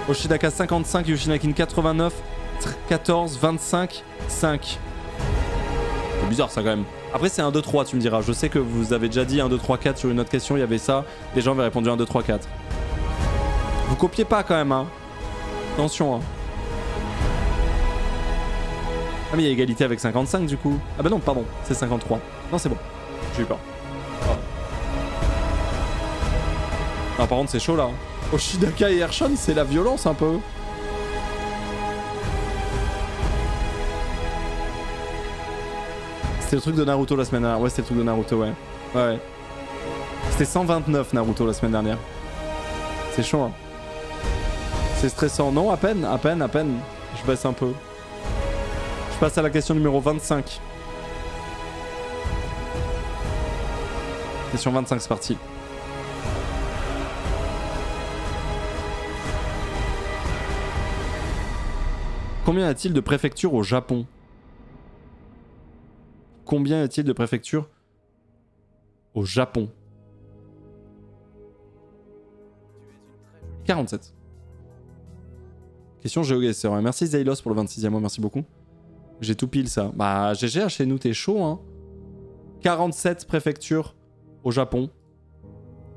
Oshidaka 55, Yoshinakin 89, 14, 25, 5. C'est bizarre ça quand même. Après c'est 1, 2, 3 tu me diras. Je sais que vous avez déjà dit 1, 2, 3, 4 sur une autre question, il y avait ça. Les gens avaient répondu 1, 2, 3, 4. Vous copiez pas quand même, hein. Attention, hein. Ah mais il y a égalité avec 55 du coup. Ah bah non, pardon, c'est 53. Non, c'est bon. J'ai eu peur. Pardon. Ah, par contre, c'est chaud là. Oshidaka et Ershon, c'est la violence un peu. C'était le truc de Naruto la semaine dernière. Ouais, c'était le truc de Naruto, ouais. Ouais. C'était 129 Naruto la semaine dernière. C'est chaud, hein. C'est stressant. Non, à peine, à peine, à peine. Je baisse un peu. Je passe à la question numéro 25. Question 25, c'est parti. Combien y a-t-il de préfectures au Japon? Combien y a-t-il de préfectures au Japon? 47. Question GeoGuessr. Merci Zaylos pour le 26e mois, merci beaucoup. J'ai tout pile ça. Bah GG, chez nous t'es chaud, hein. 47 préfectures au Japon.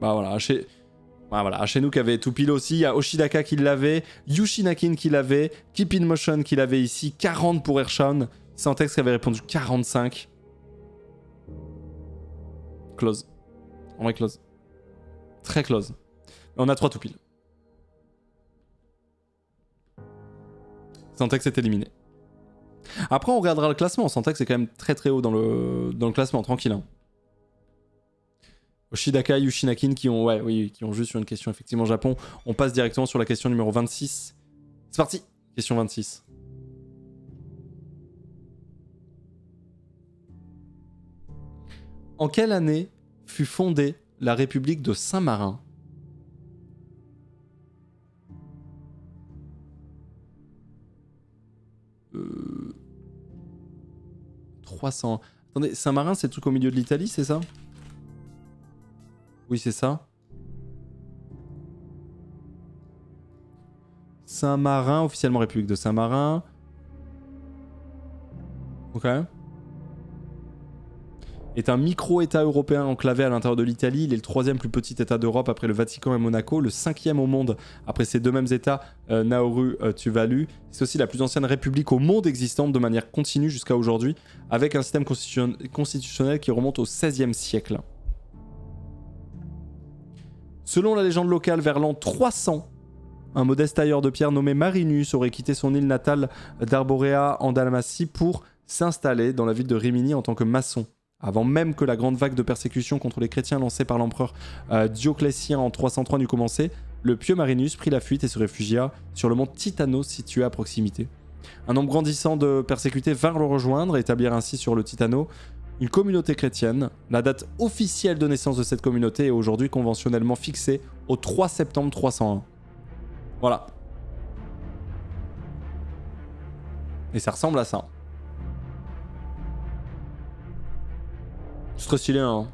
Bah voilà, chez nous qui avait tout pile aussi. Il y a Oshidaka qui l'avait, Yushinakin qui l'avait, Keep in Motion qui l'avait ici, 40 pour Ershon, Santex qui avait répondu 45. Close. En vrai close. Très close. On a 3 tout pile. Santex est éliminé. Après on regardera le classement, Santex est quand même très très haut dans le classement, tranquille. Hein. Oshidaka, Yushinakin qui ont, qui ont juste sur une question effectivement Japon. On passe directement sur la question numéro 26. C'est parti. Question 26. En quelle année fut fondée la République de Saint-Marin? Euh... 300. Attendez, Saint-Marin, c'est le truc au milieu de l'Italie, c'est ça? Oui, c'est ça. Saint-Marin, officiellement République de Saint-Marin. Ok. Est un micro-État européen enclavé à l'intérieur de l'Italie. Il est le 3e plus petit État d'Europe après le Vatican et Monaco, le 5e au monde après ces deux mêmes États, Nauru, Tuvalu. C'est aussi la plus ancienne république au monde existante de manière continue jusqu'à aujourd'hui, avec un système constitutionnel qui remonte au 16e siècle. Selon la légende locale, vers l'an 300, un modeste tailleur de pierre nommé Marinus aurait quitté son île natale d'Arborea en Dalmatie pour s'installer dans la ville de Rimini en tant que maçon. Avant même que la grande vague de persécution contre les chrétiens lancée par l'empereur Dioclétien en 303 n'eût commencé, le pieux Marinus prit la fuite et se réfugia sur le mont Titano situé à proximité. Un nombre grandissant de persécutés vinrent le rejoindre et établir ainsi sur le Titano une communauté chrétienne. La date officielle de naissance de cette communauté est aujourd'hui conventionnellement fixée au 3 septembre 301. Voilà. Et ça ressemble à ça. C'est très stylé, hein.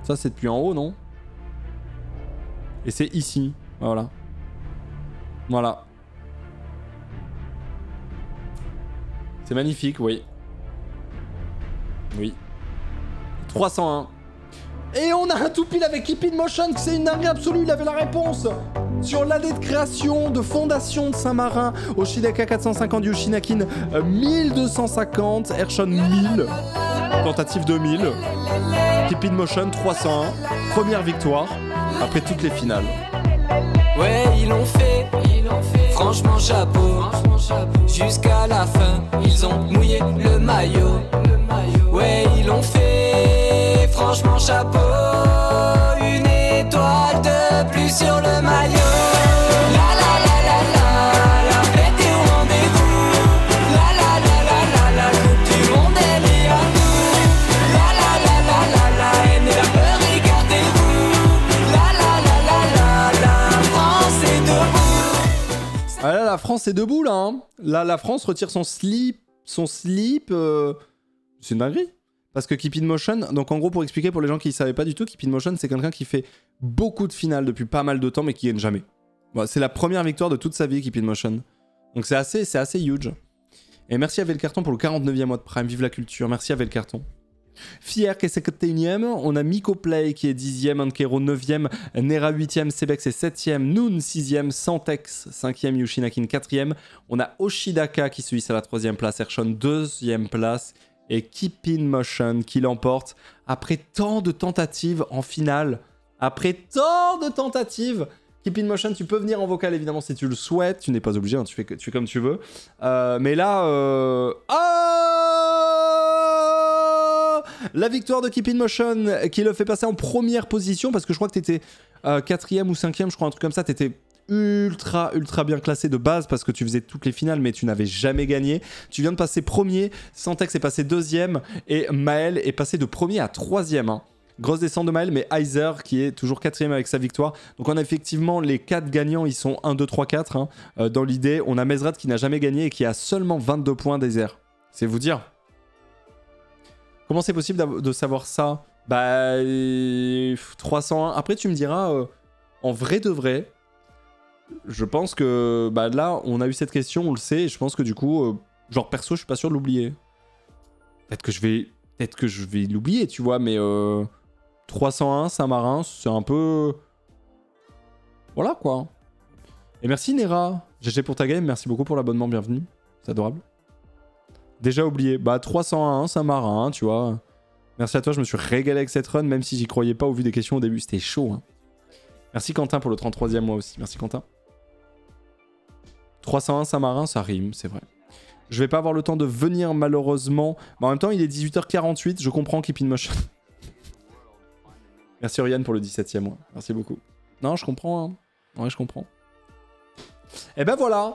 Ça, c'est depuis en haut, non? Et c'est ici. Voilà. Voilà. C'est magnifique, oui. Oui. 301. Et on a un tout pile avec Keep in Motion, que c'est une dinguerie absolue, il avait la réponse. Sur l'année de création, de fondation de Saint-Marin, Oshidaka 450, Yoshinakin 1250, Ershon 1000, tentative 2000, Keep in Motion 301, première victoire, après toutes les finales. Ouais, ils l'ont fait, franchement chapeau, jusqu'à la fin, ils ont mouillé le maillot. Ouais, ils l'ont fait, franchement chapeau, une étoile de plus sur le maillot. La la la la la, la fête est au rendez-vous. La la la la la, la coupe du monde elle est à nous. La la la la la la, aimez la peur, regardez-vous. La la la la la, la France est debout. Ah là, la France est debout là, hein. Là, la France retire son slip, c'est une dinguerie. Parce que Keep in Motion, donc en gros pour expliquer pour les gens qui ne savaient pas du tout, Keep in Motion c'est quelqu'un qui fait beaucoup de finales depuis pas mal de temps mais qui gagne jamais. Voilà, c'est la première victoire de toute sa vie, Keep in Motion. Donc c'est assez huge. Et merci à Velcarton pour le 49e mois de Prime, vive la culture, merci à Velcarton. Fier qui est 51e, on a Miko Play qui est 10e, Ankero 9e, Nera 8e, Sebex est 7e, Noon 6e, Santex 5e, Yoshinakin 4e, on a Oshidaka qui se hisse à la 3e place, Ershon 2e place, et Keep in Motion qui l'emporte après tant de tentatives en finale. Après tant de tentatives, Keep in Motion, tu peux venir en vocal évidemment si tu le souhaites. Tu n'es pas obligé, hein, tu fais comme tu veux. Mais là... la victoire de Keep in Motion qui le fait passer en première position parce que je crois que tu étais 4e ou 5e, je crois un truc comme ça. Tu étais ultra bien classé de base parce que tu faisais toutes les finales mais tu n'avais jamais gagné. Tu viens de passer premier, Santex est passé 2e et Maël est passé de premier à 3e. Hein. Grosse descente de Maël, mais Heiser qui est toujours 4e avec sa victoire. Donc on a effectivement les 4 gagnants, ils sont 1, 2, 3, 4 hein, dans l'idée. On a Mesrat qui n'a jamais gagné et qui a seulement 22 points d'Heiser. C'est vous dire. Comment c'est possible de savoir ça? Bah 301. Après tu me diras, en vrai de vrai, je pense que bah là, on a eu cette question, on le sait, et je pense que du coup, genre perso, je suis pas sûr de l'oublier. Peut-être que je vais l'oublier, tu vois, mais 301, Saint-Marin, c'est un peu... Voilà, quoi. Et merci, Nera. GG pour ta game, merci beaucoup pour l'abonnement, bienvenue. C'est adorable. Déjà oublié. Bah, 301, Saint-Marin, tu vois. Merci à toi, je me suis régalé avec cette run, même si j'y croyais pas au vu des questions au début. C'était chaud, hein. Merci Quentin pour le 33e mois aussi. Merci Quentin. 301 Saint-Marin, ça rime, c'est vrai. Je vais pas avoir le temps de venir malheureusement. Mais en même temps, il est 18h48. Je comprends Keep in Motion. Merci Oriane pour le 17e mois. Merci beaucoup. Non, je comprends. Hein. Ouais, je comprends. Et ben voilà.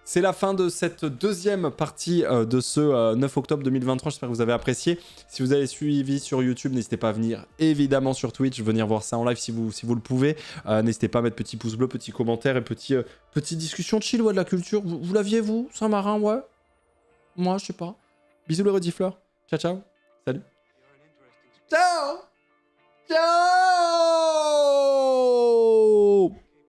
C'est la fin de cette deuxième partie de ce 9 octobre 2023. J'espère que vous avez apprécié. Si vous avez suivi sur YouTube, n'hésitez pas à venir évidemment sur Twitch, venir voir ça en live si vous le pouvez. N'hésitez pas à mettre petit pouce bleu, petit commentaire et petite discussion chill ouais, de la culture. Vous l'aviez, vous, Saint-Marin, ouais? Moi, je sais pas. Bisous les rediffleurs. Ciao, ciao. Salut. Ciao. Ciao.